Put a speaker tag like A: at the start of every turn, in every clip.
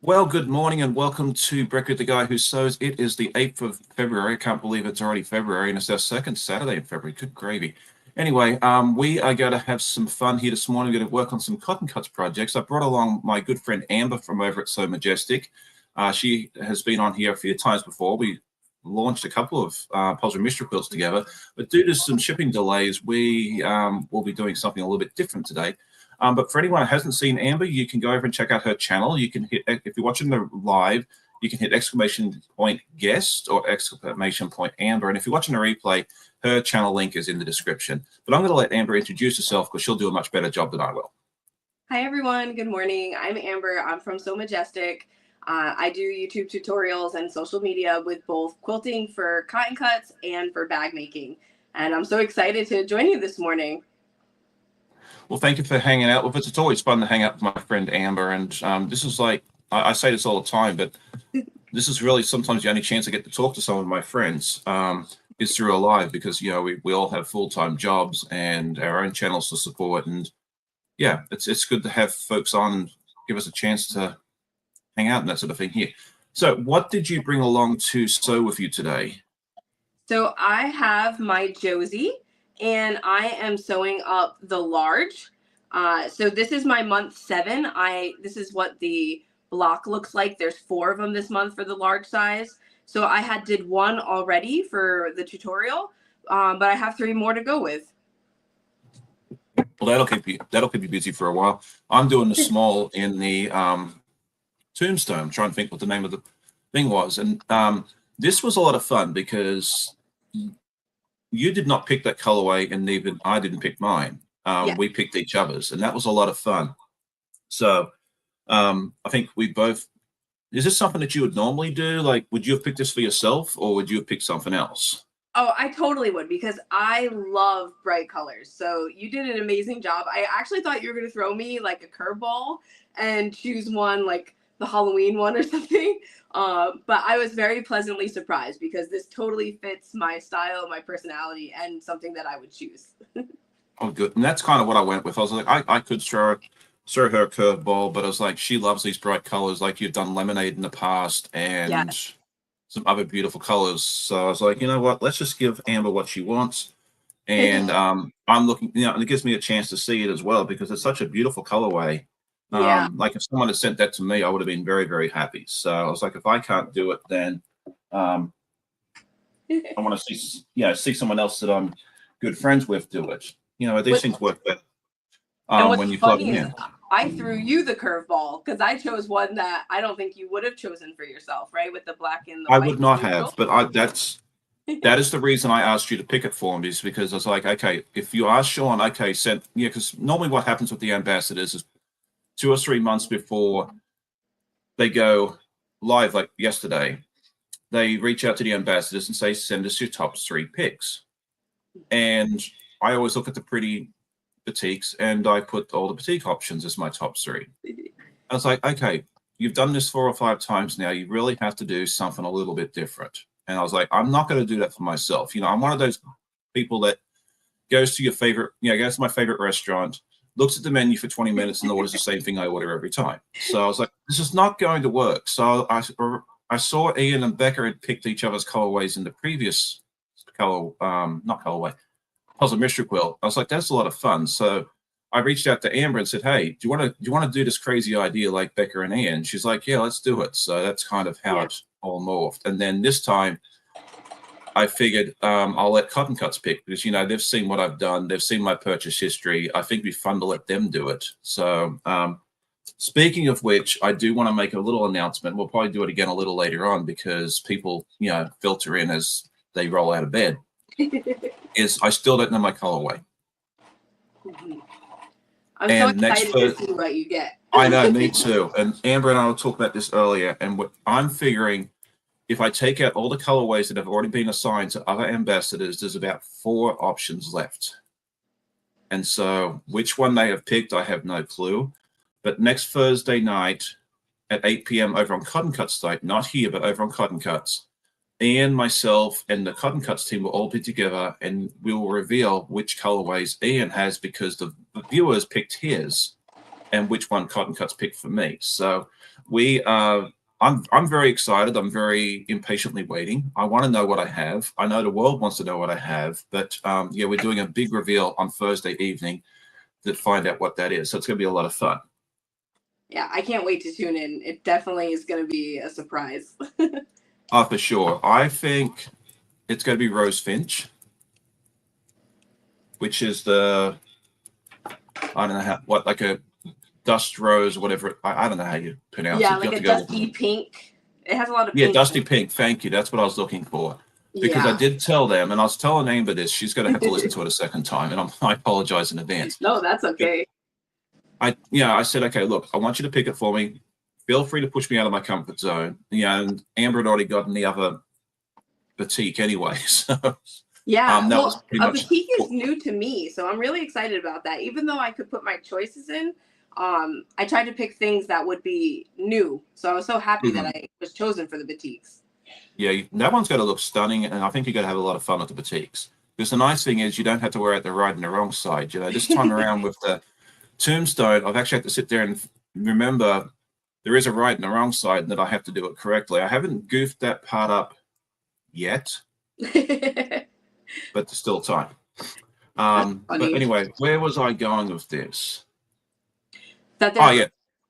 A: Well, good morning and welcome to Brekkie, the guy who sews. It is the 8th of February. I can't believe it's already February and it's our second Saturday in February. Good gravy. Anyway, we are going to have some fun here this morning. We're going to work on some cotton cuts projects. I brought along my good friend Amber from over at So Majestic. She has been on here a few times before. We launched a couple of puzzle mystery quilts together, but due to some shipping delays, we will be doing something a little bit different today. But for anyone who hasn't seen Amber, you can go over and check out her channel. You can hit, if you're watching the live, you can hit !guest or !Amber. And if you're watching the replay, her channel link is in the description. But I'm going to let Amber introduce herself because she'll do a much better job than I will.
B: Hi, everyone. Good morning. I'm Amber. I'm from So Majestic. I do YouTube tutorials and social media with both quilting for cotton cuts and for bag making. And I'm so excited to join you this morning.
A: Well, thank you for hanging out with us. It's always fun to hang out with my friend Amber. And this is like, I say this all the time, but this is really sometimes the only chance I get to talk to some of my friends is through a live because, you know, we all have full-time jobs and our own channels to support. And yeah, it's good to have folks on and give us a chance to hang out and that sort of thing here. So what did you bring along to sew with you today?
B: So I have my Josie and I am sewing up the large. So this is my month 7. This is what the block looks like. There's 4 of them this month for the large size. So I did 1 already for the tutorial, but I have 3 more to go with.
A: Well, that'll keep you busy for a while. I'm doing the small in the tombstone. I'm trying to think what the name of the thing was, and this was a lot of fun because you did not pick that colorway, and even I didn't pick mine. Yeah. We picked each other's, and that was a lot of fun. So I think we both. Is this something that you would normally do? Like, would you have picked this for yourself, or would you have picked something else?
B: Oh, I totally would because I love bright colors. So you did an amazing job. I actually thought you were going to throw me like a curveball and choose one like the Halloween one or something. But I was very pleasantly surprised because this totally fits my style, my personality, and something that I would choose.
A: Oh, good. And that's kind of what I went with. I was like, I could throw her a curveball, but I was like, she loves these bright colors, like you've done lemonade in the past and yes, some other beautiful colors. So I was like, you know what, let's just give Amber what she wants. And I'm looking, you know, and it gives me a chance to see it as well because it's such a beautiful colorway. Yeah. Like if someone had sent that to me, I would have been very, very happy. So I was like, if I can't do it, then I want to see, see someone else that I'm good friends with do it. You know, these things work better when you plug them in.
B: I threw you the curveball because I chose one that I don't think you would have chosen for yourself, right? With the black and the white.
A: I would not have, but that is the reason I asked you to pick it for me, is because I was like, okay, if you ask Sean, okay, because normally what happens with the ambassadors is 2 or 3 months before they go live, like yesterday, they reach out to the ambassadors and say, send us your top 3 picks. And I always look at the pretty boutiques and I put all the boutique options as my top 3. I was like, okay, you've done this 4 or 5 times now. You really have to do something a little bit different. And I was like, I'm not going to do that for myself. You know, I'm one of those people that goes to your favorite, goes to my favorite restaurant, looks at the menu for 20 minutes and orders the same thing I order every time. So I was like, this is not going to work. So I saw Ian and Becca had picked each other's colorways in the previous puzzle mystery quilt. I was like, that's a lot of fun. So I reached out to Amber and said, hey, do you want to do this crazy idea like Becca and Ian? She's like, yeah, let's do it. So that's kind of how it all morphed. And then this time I figured I'll let Cotton Cuts pick because, you know, they've seen what I've done. They've seen my purchase history. I think it'd be fun to let them do it. So speaking of which, I do want to make a little announcement. We'll probably do it again a little later on because people, filter in as they roll out of bed. Is I still don't know my colorway.
B: I'm so excited to see what you get.
A: I know, me too. And Amber and I will talk about this earlier. And what I'm figuring, if I take out all the colorways that have already been assigned to other ambassadors, there's about 4 options left. And so which one they have picked, I have no clue. But next Thursday night at 8 p.m. over on Cotton Cuts site, not here, but over on Cotton Cuts, Ian, myself, and the Cotton Cuts team will all be together, and we will reveal which colorways Ian has because the viewers picked his. and which one Cotton Cuts picked for me. So we I'm very excited. I'm very impatiently waiting. I want to know what I have. I know the world wants to know what I have, but yeah, we're doing a big reveal on Thursday evening to find out what that is. So it's going to be a lot of fun.
B: Yeah, I can't wait to tune in. It definitely is going to be a surprise.
A: Oh, for sure. I think it's going to be Rose Finch, which is I don't know how, what, like a dust rose, whatever. I don't know how you pronounce
B: Yeah,
A: it.
B: like a dusty pink. It has a lot of
A: Yeah,
B: pink.
A: dusty pink. Thank you. That's what I was looking for. Because
B: Yeah.
A: I did tell them, and I was telling Amber this, she's going to have to listen to it a second time, and I apologize in advance.
B: No, that's okay.
A: I said, okay, look, I want you to pick it for me. Feel free to push me out of my comfort zone. Yeah, and Amber had already gotten the other batik anyway, so
B: yeah.
A: that was pretty much
B: batik is new to me, so I'm really excited about that. Even though I could put my choices in, I tried to pick things that would be new. So I was so happy that I was chosen for the batiks.
A: Yeah, that one's got to look stunning, and I think you're going to have a lot of fun with the batiks. Because the nice thing is you don't have to wear it the right and the wrong side. You know, this time around with the tombstone, I've actually had to sit there and remember there is a right and a wrong side, and that I have to do it correctly. I haven't goofed that part up yet, but there's still time. But anyway, where was I going with this?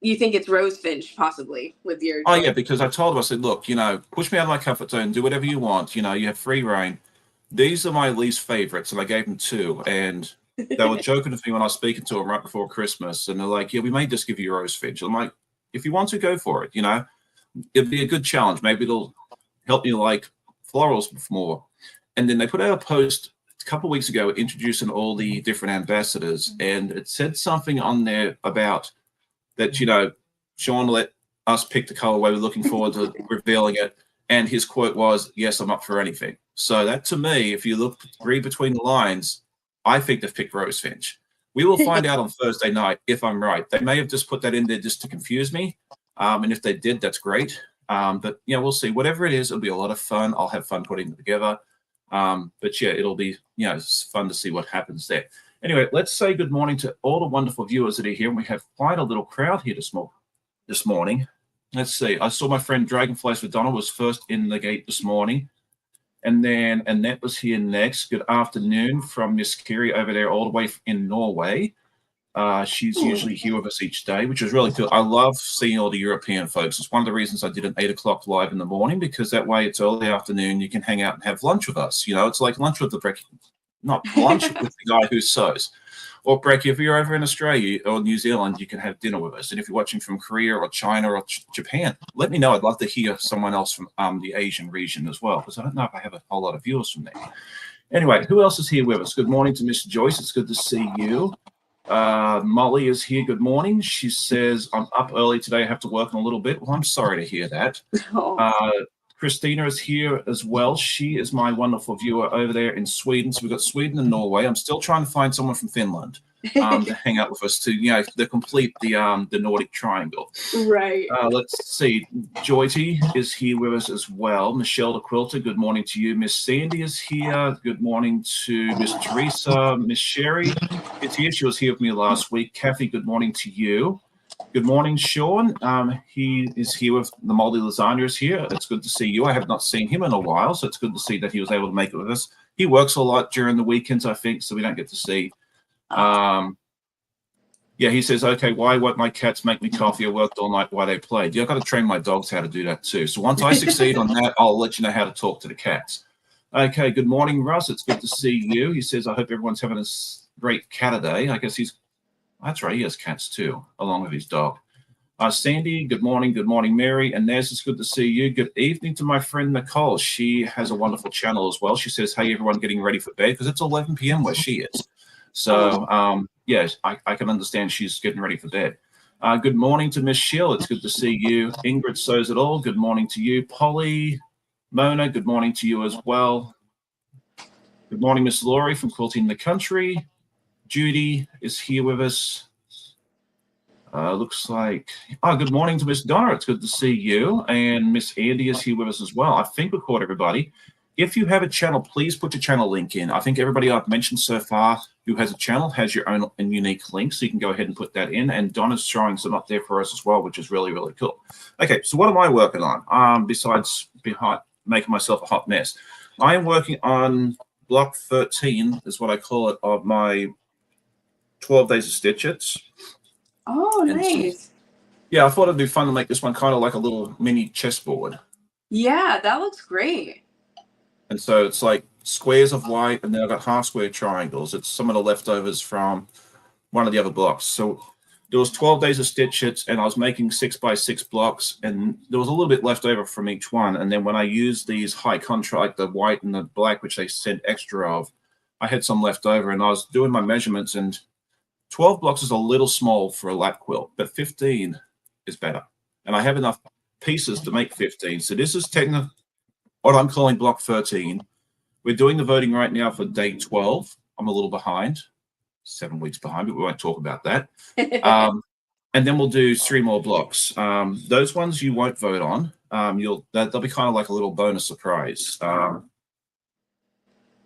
B: You think it's Rose Finch, possibly, with your...
A: Oh, yeah, because I told him, I said, look, you know, push me out of my comfort zone, do whatever you want. You know, you have free reign. These are my least favorites, and I gave them 2. And they were joking with me when I was speaking to them right before Christmas. And they're like, yeah, we may just give you Rose Finch. I'm like, if you want to, go for it. You know, it'd be a good challenge. Maybe it'll help you like florals more. And then they put out a post a couple of weeks ago introducing all the different ambassadors. And it said something on there about that, you know, Sean let us pick the colorway. We're looking forward to revealing it. And his quote was, yes, I'm up for anything. So that, to me, if you read between the lines, I think they've picked Rose Finch. We will find out on Thursday night if I'm right. They may have just put that in there just to confuse me. And if they did, that's great. But, you know, we'll see. Whatever it is, it'll be a lot of fun. I'll have fun putting it together. But, yeah, it'll be, you know, it's fun to see what happens there. Anyway, let's say good morning to all the wonderful viewers that are here. And we have quite a little crowd here this morning. Let's see. I saw my friend Dragonflies with Donna was first in the gate this morning. And then Annette was here next. Good afternoon from Miss Kiri over there all the way in Norway. She's usually here with us each day, which is really cool. I love seeing all the European folks. It's one of the reasons I did an 8 o'clock live in the morning, because that way it's early afternoon. You can hang out and have lunch with us. You know, it's like lunch with the Brekkie. Not lunch with the guy who sews. Or Brekkie, if you're over in Australia or New Zealand, you can have dinner with us. And if you're watching from Korea or China or Japan, let me know. I'd love to hear someone else from the Asian region as well, because I don't know if I have a whole lot of viewers from there. Anyway, who else is here with us? Good morning to Miss Joyce. It's good to see you. Molly is here. Good morning. She says, I'm up early today. I have to work in a little bit. Well, I'm sorry to hear that. Christina is here as well. She is my wonderful viewer over there in Sweden. So we've got Sweden and Norway. I'm still trying to find someone from Finland to hang out with us to, you know, to complete the Nordic triangle.
B: Right.
A: Let's see. Joyty is here with us as well. Michelle the Quilter, good morning to you. Miss Sandy is here. Good morning to Miss Teresa. Miss Sherry is here. She was here with me last week. Kathy, good morning to you. Good morning, Sean. He is here with the Moldy Lasagnas here. It's good to see you. I have not seen him in a while, so it's good to see that he was able to make it with us. He works a lot during the weekends, I think, so we don't get to see. Yeah, he says, okay, why won't my cats make me coffee? I worked all night while they played. Yeah, I've got to train my dogs how to do that too. So once I succeed on that, I'll let you know how to talk to the cats. Okay, good morning, Russ. It's good to see you. He says, I hope everyone's having a great cat day. I guess that's right, he has cats too, along with his dog. Sandy, good morning. Good morning, Mary. And Nez, it's good to see you. Good evening to my friend Nicole. She has a wonderful channel as well. She says, hey, everyone getting ready for bed, because it's 11 p.m. where she is. So, yes, I can understand she's getting ready for bed. Good morning to Miss Sheila. It's good to see you. Ingrid Sews It All. Good morning to you. Polly, Mona, good morning to you as well. Good morning, Miss Laurie from Quilting the Country. Judy is here with us. Looks like, good morning to Miss Donna. It's good to see you. And Miss Andy is here with us as well. I think we caught everybody. If you have a channel, please put your channel link in. I think everybody I've mentioned so far who has a channel, has your own and unique link. So you can go ahead and put that in. And Donna's showing some up there for us as well, which is really, really cool. Okay, so what am I working on? Besides making myself a hot mess, I am working on block 13, is what I call it, of my 12 Days of Stitch-Its.
B: Oh, nice.
A: Yeah, I thought it'd be fun to make this one kind of like a little mini chessboard.
B: Yeah, that looks great.
A: And so it's like squares of white, and then I've got half square triangles. It's some of the leftovers from one of the other blocks. So there was 12 Days of Stitch-Its, and I was making 6x6 blocks, and there was a little bit left over from each one. And then when I used these high contrast, like the white and the black, which they sent extra of, I had some left over, and I was doing my measurements, and 12 blocks is a little small for a lap quilt, but 15 is better. And I have enough pieces to make 15. So this is technically what I'm calling block 13. We're doing the voting right now for day 12. I'm a little behind, 7 weeks behind, but we won't talk about that. And then we'll do 3 more blocks. Those ones you won't vote on. They'll be kind of like a little bonus surprise.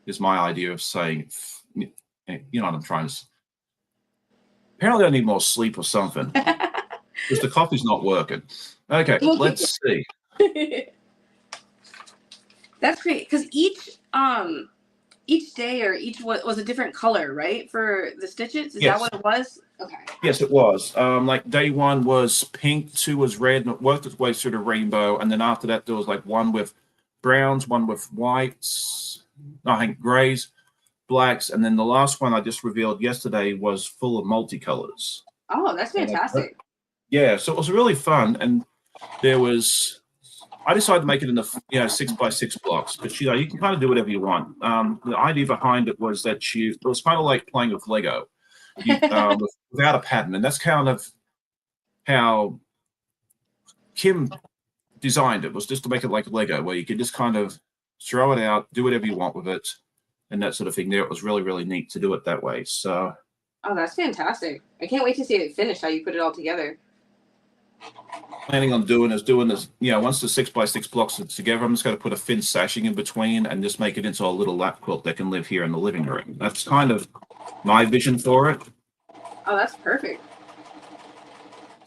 A: Is my idea of saying, you know what I'm trying to. Apparently, I need more sleep or something because the coffee's not working. Okay, let's see.
B: That's great, because each day or each was a different color, right? For the stitches, is
A: Yes.
B: that what it was? Okay.
A: Yes, it was. Like day 1 was pink, 2 was red, and it worked its way through the rainbow. And then after that, there was like 1 with browns, 1 with whites, I think grays, blacks, and then the last one I just revealed yesterday was full of multicolors.
B: Oh, that's fantastic.
A: Yeah, so it was really fun, and there was. I decided to make it in the 6x6 blocks because you can kind of do whatever you want. The idea behind it was that it was kind of like playing with Lego, without a pattern, and that's kind of how Kim designed it. Was just to make it like Lego, where you could just kind of throw it out, do whatever you want with it, and that sort of thing. There, it was really, really neat to do it that way. So,
B: oh, that's fantastic! I can't wait to see it finished. How you put it all together.
A: Planning on doing this, once the 6x6 blocks are together, I'm just going to put a thin sashing in between and just make it into a little lap quilt that can live here in the living room. That's kind of my vision for it.
B: Oh, that's perfect.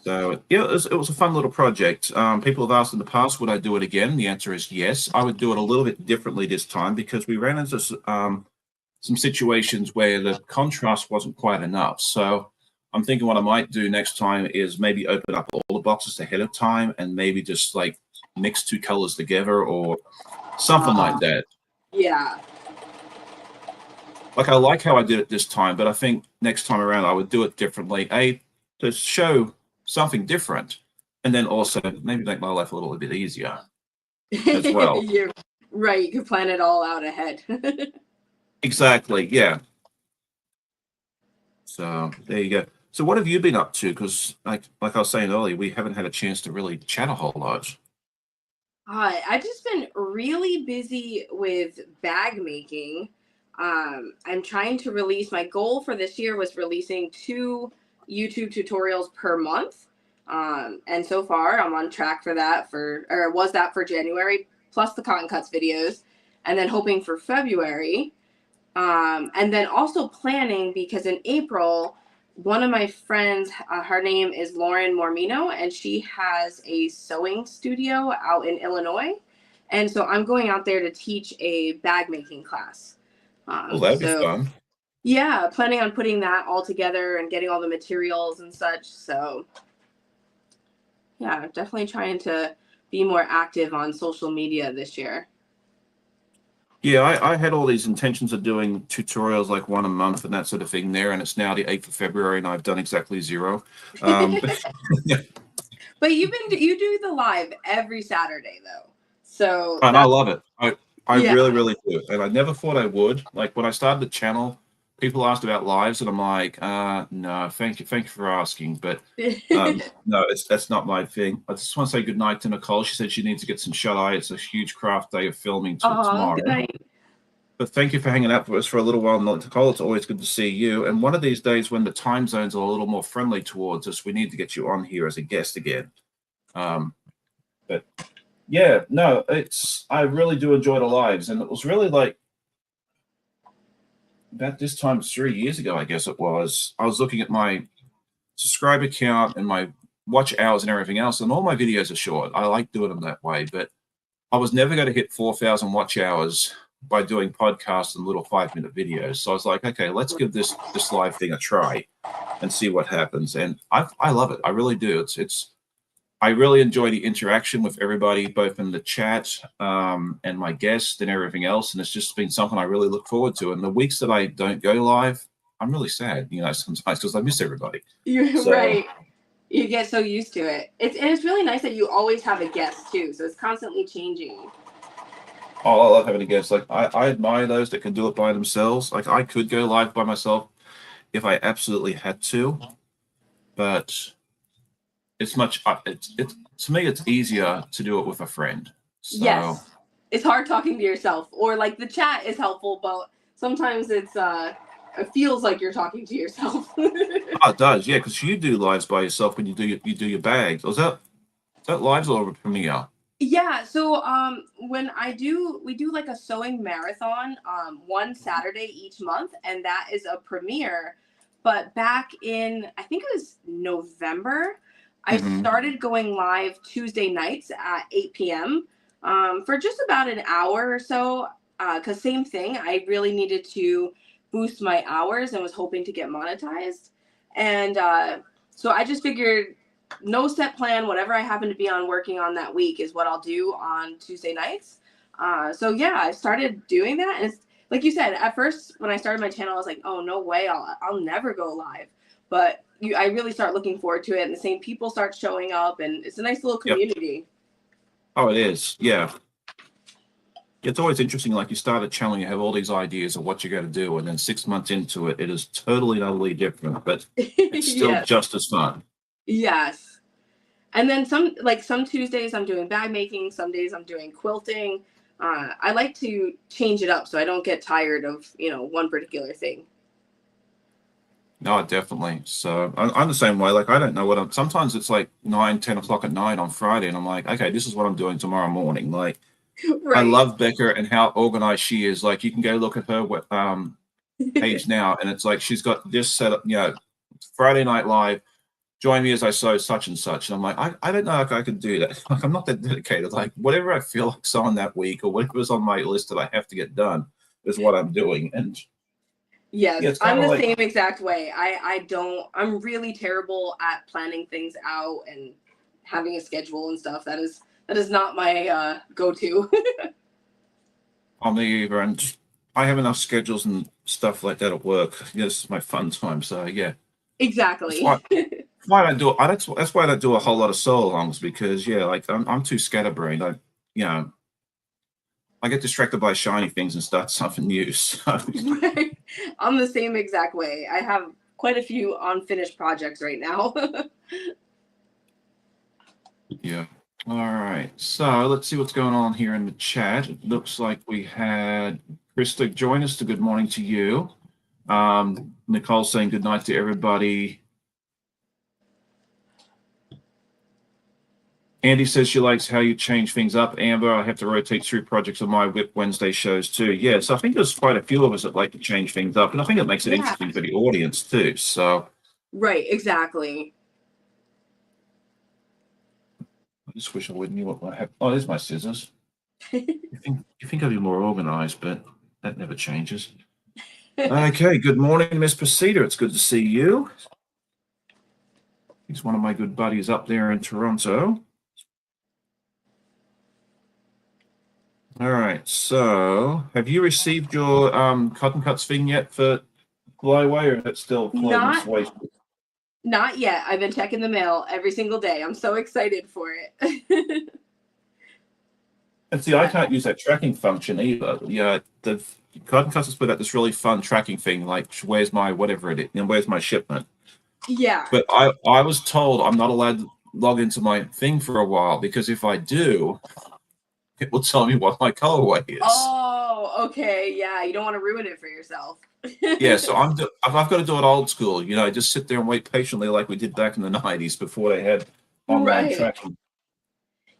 A: So yeah, it was a fun little project. People have asked in the past, would I do it again? The answer is yes. I would do it a little bit differently this time because we ran into some situations where the contrast wasn't quite enough. So I'm thinking what I might do next time is maybe open up all the boxes ahead of time and maybe just like mix 2 colors together or something like that.
B: Yeah.
A: Like I like how I did it this time, but I think next time around I would do it differently. To show something different, and then also maybe make my life a little bit easier as well.
B: You're right. You can plan it all out ahead.
A: Exactly. Yeah. So there you go. So what have you been up to? Because like I was saying earlier, we haven't had a chance to really chat a whole lot.
B: I've just been really busy with bag making. I'm trying to release, my goal for this year was releasing 2 YouTube tutorials per month. And so far I'm on track for that was that for January, plus the cotton cuts videos, and then hoping for February. And then also planning, because in April, one of my friends, her name is Lauren Mormino, and she has a sewing studio out in Illinois. And so I'm going out there to teach a bag making class.
A: Well, that'd be fun.
B: Yeah, planning on putting that all together and getting all the materials and such. So yeah, definitely trying to be more active on social media this year.
A: Yeah, I had all these intentions of doing tutorials like 1 a month and that sort of thing there, and it's now the 8th of February and I've done exactly 0.
B: But you do the live every Saturday though. So
A: and I love it. I
B: Yeah.
A: really, really do. And I never thought I would. Like when I started the channel, people asked about lives and I'm like, no, thank you for asking. But no, that's not my thing. I just want to say good night to Nicole. She said she needs to get some shut eye. It's a huge craft day of filming tomorrow.
B: Good night.
A: But thank you for hanging out with us for a little while, Nicole. It's always good to see you. And one of these days when the time zones are a little more friendly towards us, we need to get you on here as a guest again. But yeah, no, I really do enjoy the lives. And it was really like, about this time 3 years ago, I guess it was, I was looking at my subscriber count and my watch hours and everything else, and all my videos are short. I like doing them that way, but I was never going to hit 4,000 watch hours by doing podcasts and little 5-minute videos. So I was like, okay, let's give this live thing a try and see what happens. And I love it. I really do. I really enjoy the interaction with everybody, both in the chat and my guests and everything else. And it's just been something I really look forward to. And the weeks that I don't go live, I'm really sad, sometimes because I miss everybody.
B: You're right. You get so used to it. It's really nice that you always have a guest too. So it's constantly changing.
A: Oh, I love having a guest. Like I admire those that can do it by themselves. Like I could go live by myself if I absolutely had to, but it's much. It's to me, it's easier to do it with a friend. So,
B: yes, it's hard talking to yourself, or like the chat is helpful, but sometimes it feels like you're talking to yourself.
A: Oh, it does, yeah, because you do lives by yourself when you do your bags. Is that lives or Premiere?
B: Yeah, so when we do like a sewing marathon one Saturday each month, and that is a premiere. But back in, I think it was November, I started going live Tuesday nights at 8 p.m. For just about an hour or so, because same thing, I really needed to boost my hours and was hoping to get monetized. And so I just figured no set plan, whatever I happen to be on working on that week is what I'll do on Tuesday nights. So yeah, I started doing that. And it's, like you said, at first when I started my channel, I was like, oh, no way, I'll never go live. But I really start looking forward to it, and the same people start showing up, and it's a nice little community.
A: Yep. Oh, it is. Yeah. It's always interesting. Like you start a channel, you have all these ideas of what you're going to do, and then 6 months into it, it is totally and utterly different, but it's still
B: Yes.
A: just as fun.
B: Yes. And then some Tuesdays I'm doing bag making, some days I'm doing quilting. I like to change it up so I don't get tired of, one particular thing.
A: No, definitely. So I'm the same way. Like I don't know sometimes it's like 9-10 o'clock at night on Friday, and I'm like, okay, this is what I'm doing tomorrow morning. Like
B: Right.
A: I love Becca and how organized she is. Like you can go look at her page now, and it's like she's got this set up, Friday Night Live, join me as I sew such and such. And I'm like, I don't know if I can do that. Like I'm not that dedicated. Like whatever I feel like sewing that week or whatever's on my list that I have to get done is what I'm doing. And
B: yes,
A: yeah,
B: I'm the same exact way. I'm really terrible at planning things out and having a schedule and stuff. That is not my go-to.
A: I'm me either, and I have enough schedules and stuff like that at work. Yeah, this is my fun time. So yeah,
B: exactly.
A: That's why I don't do. That's why I don't do a whole lot of sew-alongs, because like I'm too scatterbrained. I get distracted by shiny things and start something new. So.
B: Right. I'm the same exact way. I have quite a few unfinished projects right now.
A: Yeah. All right. So let's see what's going on here in the chat. It looks like we had Krista join us. Good morning to you. Nicole saying good night to everybody. Andy says she likes how you change things up. Amber, I have to rotate through projects on my Whip Wednesday shows too. Yeah, so I think there's quite a few of us that like to change things up, and I think it makes it interesting for the audience too. So
B: right, exactly.
A: I just wish I would knew what I have. Oh, there's my scissors. you think I'd be more organized, but that never changes. Okay, good morning, Miss Pasita. It's good to see you. He's one of my good buddies up there in Toronto. All right, so have you received your cotton cuts thing yet for flyaway, or is it still floating its way?
B: Not yet. I've been checking the mail every single day. I'm so excited for it.
A: And see, I can't use that tracking function either. Yeah, the cotton cuts has put out this really fun tracking thing, like where's my whatever it is, and where's my shipment.
B: Yeah.
A: But I was told I'm not allowed to log into my thing for a while, because if I do, it will tell me what my colorway is.
B: Oh, okay. Yeah, you don't want to ruin it for yourself.
A: Yeah, so I've got to do it old school. Just sit there and wait patiently like we did back in the 90s before they had online tracking.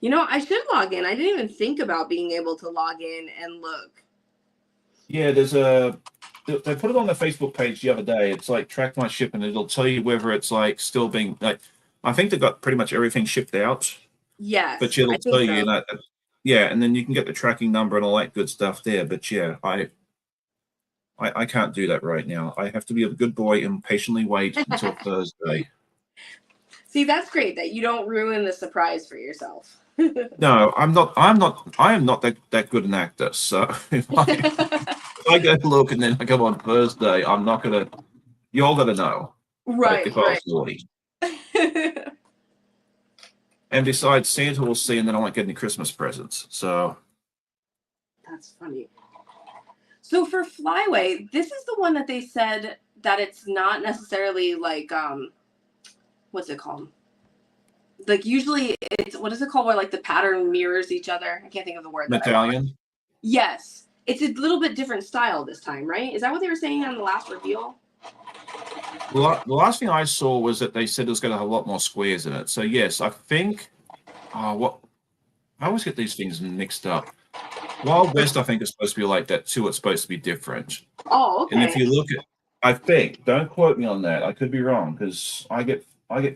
B: I should log in. I didn't even think about being able to log in and look.
A: Yeah, there's a they put it on the Facebook page the other day. It's like track my shipment. It'll tell you whether it's like still being like. I think they got pretty much everything shipped out, but
B: Yes,
A: it'll
B: I
A: tell
B: think
A: you,
B: so.
A: yeah, and then you can get the tracking number and all that good stuff there. But yeah, I can't do that right now. I have to be a good boy and patiently wait until Thursday.
B: See, that's great that you don't ruin the surprise for yourself.
A: No, I'm not. I am not that good an actor. So if I go look and then I come on Thursday, I'm not gonna. You all gotta know.
B: Right,
A: If I was naughty.
B: right.
A: And besides, Santa will see, and then I won't get any Christmas presents. So
B: That's funny. So for Flyway, this is the one that they said that it's not necessarily like what's it called? Like usually it's what is it called where like the pattern mirrors each other? I can't think of the word.
A: medallion.
B: Yes. It's a little bit different style this time, right? Is that what they were saying on the last reveal?
A: The last thing I saw was that they said it was going to have a lot more squares in it. So yes, I think. What I always get these things mixed up. Wild West, I think, is supposed to be like that too. It's supposed to be different.
B: Oh, okay.
A: And if you look at, I think, don't quote me on that. I could be wrong because I get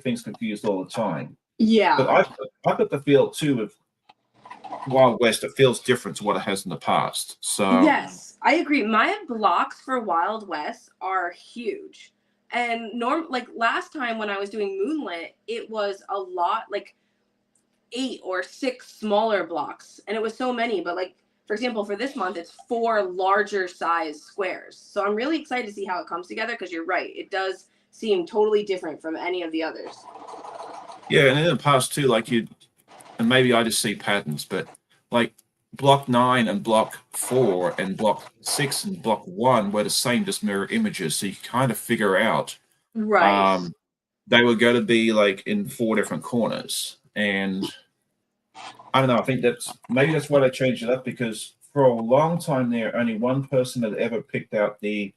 A: things confused all the time.
B: Yeah.
A: But I got the feel too with Wild West. It feels different to what it has in the past. So
B: Yes, I agree. My blocks for Wild West are huge. And like last time when I was doing Moonlit, it was a lot like 8 or 6 smaller blocks. And it was so many, but like for example, for this month it's 4 larger size squares. So I'm really excited to see how it comes together because you're right. It does seem totally different from any of the others.
A: yeah, and in the past too, like and maybe I just see patterns, but like block 9 and block 4 and block 6 and block 1 were the same, just mirror images. So you kind of figure out
B: Right.
A: they were going to be like in 4 different corners. And I don't know, I think maybe that's why they changed it up, because for a long time there, only one person had ever picked out the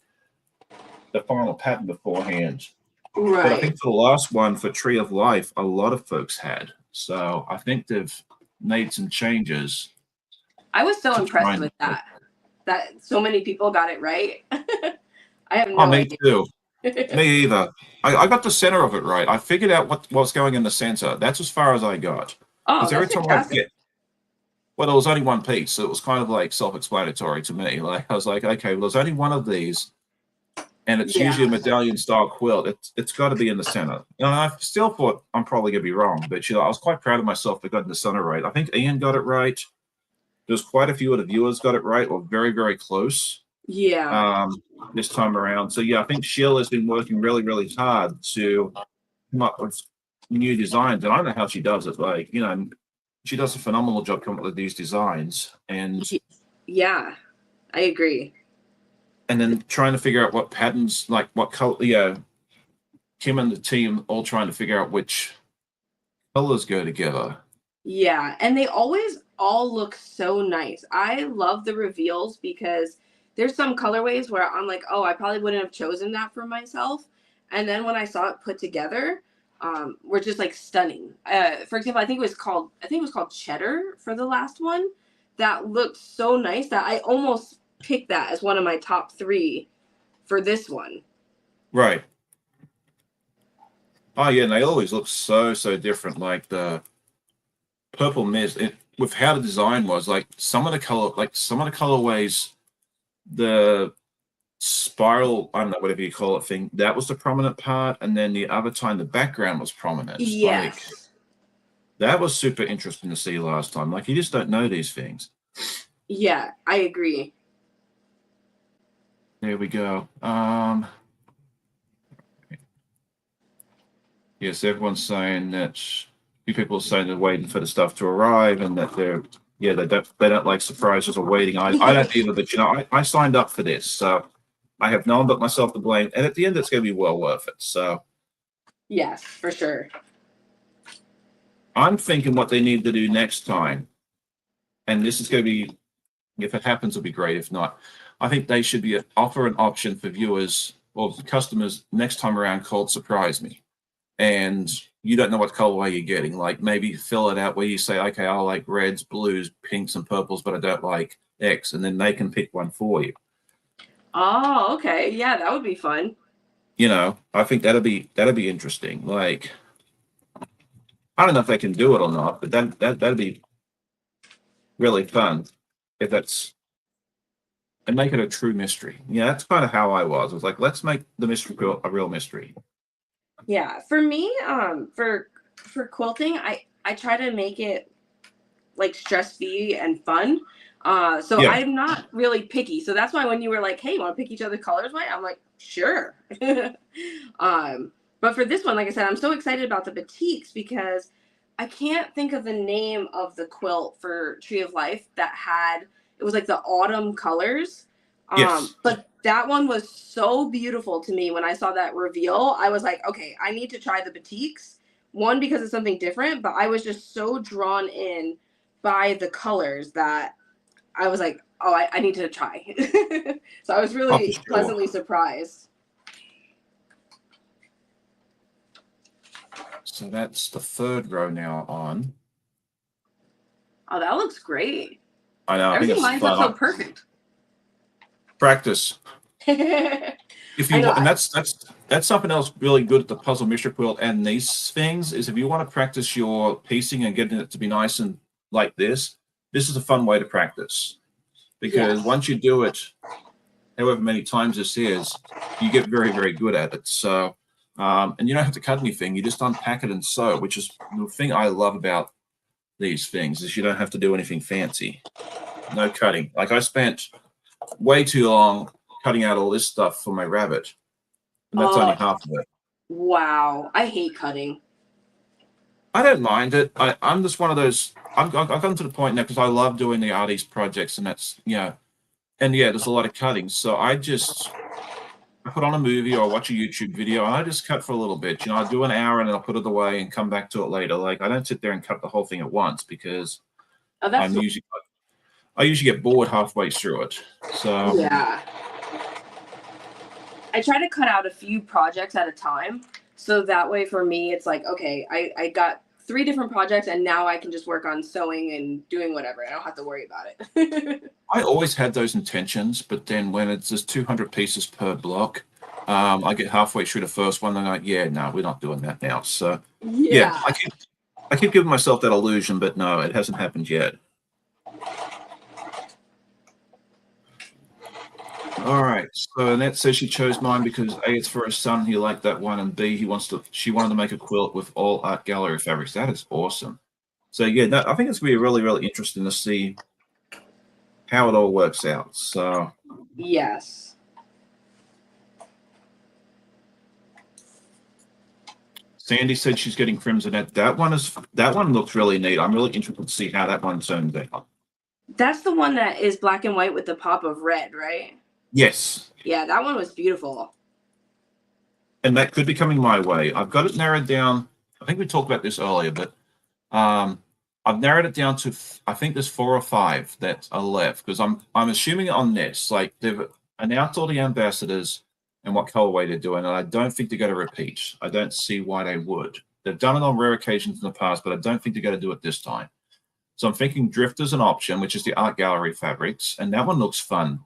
A: final pattern beforehand.
B: Right.
A: But I think for the last one, for Tree of Life, a lot of folks had. So I think they've made some changes.
B: I was so impressed with that so many people got it right. I have no idea.
A: Me too. Me either. I got the center of it right. I figured out what was going in the center. That's as far as I got.
B: Oh,
A: Because every
B: that's
A: time
B: fantastic.
A: well, there was only one piece, so it was kind of like self-explanatory to me. Like I was like, okay, well, there's only one of these, and it's usually a medallion style quilt. It's got to be in the center. And I still thought I'm probably gonna be wrong, but I was quite proud of myself for getting the center right. I think Ian got it right. There's quite a few of the viewers got it right, or very, very close.
B: Yeah.
A: This time around. So yeah, I think Sheila has been working really, really hard to come up with new designs, and I don't know how she does it. Like, she does a phenomenal job coming up with these designs, and
B: yeah, I agree.
A: And then trying to figure out what patterns, like what color. Kim and the team all trying to figure out which colors go together.
B: Yeah, and they always all look so nice. I love the reveals because there's some colorways where I'm like, oh, I probably wouldn't have chosen that for myself. And then when I saw it put together, were just like stunning. For example, I think it was called Cheddar for the last one. That looked so nice that I almost picked that as one of my top 3 for this one.
A: Right. Oh yeah, and they always look so different. Like the purple mist, with how the design was, like some of the colorways, the spiral, I don't know, whatever you call it, thing, that was the prominent part, and then the other time the background was prominent.
B: Yes.
A: Like, that was super interesting to see last time. Like, you just don't know these things.
B: Yeah, I agree.
A: There we go. Yes, everyone's saying that few people are saying they're waiting for the stuff to arrive, and that they don't like surprises or waiting. I don't either, but I signed up for this, so I have no one but myself to blame, and at the end it's going to be well worth it. So
B: yes, for sure.
A: I'm thinking what they need to do next time, and this is going to be, if it happens, it'll be great. If not, I think they should offer an option for viewers or customers next time around called Surprise Me. And you don't know what colorway you're getting. Like, maybe fill it out where you say, okay, I like reds, blues, pinks, and purples, but I don't like X, and then they can pick one for you.
B: Oh, okay. Yeah, that would be fun.
A: You know, I think that'd be interesting. Like, I don't know if they can do it or not, but that'd be really fun if that's and make it a true mystery. Yeah, that's kind of how I was. I was like, let's make the mystery a real mystery.
B: Yeah, for me, for quilting, I try to make it like stress free and fun. So
A: Yeah,
B: I'm not really picky. So that's why when you were like, "Hey, want to pick each other colors?" White, I'm like, "Sure." um, but for this one, like I said, I'm so excited about the batiks because I can't think of the name of the quilt for Tree of Life that had it was like the autumn colors.
A: yes.
B: But that one was so beautiful to me when I saw that reveal. I was like, okay, I need to try the batiks. One because it's something different, but I was just so drawn in by the colors that I was like, oh, I need to try. So I was
A: Oh, for
B: really
A: sure.
B: pleasantly surprised.
A: So that's the third row now on.
B: Oh, that looks great.
A: I know. I think
B: Everything
A: it's
B: lines up
A: fun.
B: so perfect.
A: Practice.
B: I
A: If you
B: know.
A: want, and that's something else really good at the puzzle mystery quilt and these things is if you want to practice your piecing and getting it to be nice and like this is a fun way to practice because
B: Yes.
A: once you do it, however many times this is, you get very, very good at it. So, and you don't have to cut anything. You just unpack it and sew, which is the thing I love about these things is you don't have to do anything fancy. No cutting. Like I spent way too long cutting out all this stuff for my rabbit, and that's only
B: Oh,
A: half of it.
B: wow. I hate cutting.
A: I don't mind it. I'm just one of those. I've gotten to the point now because I love doing the artist projects, and that's and yeah, there's a lot of cutting. So I put on a movie or watch a YouTube video, and I just cut for a little bit. You know, I do an hour and then I'll put it away and come back to it later. Like I don't sit there and cut the whole thing at once because
B: Oh, that's
A: I'm usually I usually get bored halfway through it. So
B: yeah. I try to cut out a few projects at a time. So that way for me, it's like, okay, I got three different projects and now I can just work on sewing and doing whatever. I don't have to worry about it.
A: I always had those intentions, but then when it's just 200 pieces per block, I get halfway through the first one and I'm like, yeah, no, we're not doing that now. So yeah,
B: Yeah.
A: I keep giving myself that illusion, but no, it hasn't happened yet. All right. So Annette says she chose mine because A, it's for her son. He liked that one, and B, she wanted to make a quilt with all art gallery fabrics. That is awesome. So yeah, no, I think it's gonna be really, really interesting to see how it all works out. So
B: Yes.
A: Sandy said she's getting Crimsonette. That one looks really neat. I'm really interested to see how that one turns out.
B: That's the one that is black and white with the pop of red, right?
A: Yes.
B: Yeah, that one was beautiful.
A: And that could be coming my way. I've got it narrowed down. I think we talked about this earlier, but I've narrowed it down to I think there's 4 or 5 that are left because I'm assuming on this like they've announced all the ambassadors and what colorway they're doing, and I don't think they're going to repeat. I don't see why they would. They've done it on rare occasions in the past, but I don't think they're going to do it this time. So I'm thinking Drift is an option, which is the art gallery fabrics, and that one looks fun.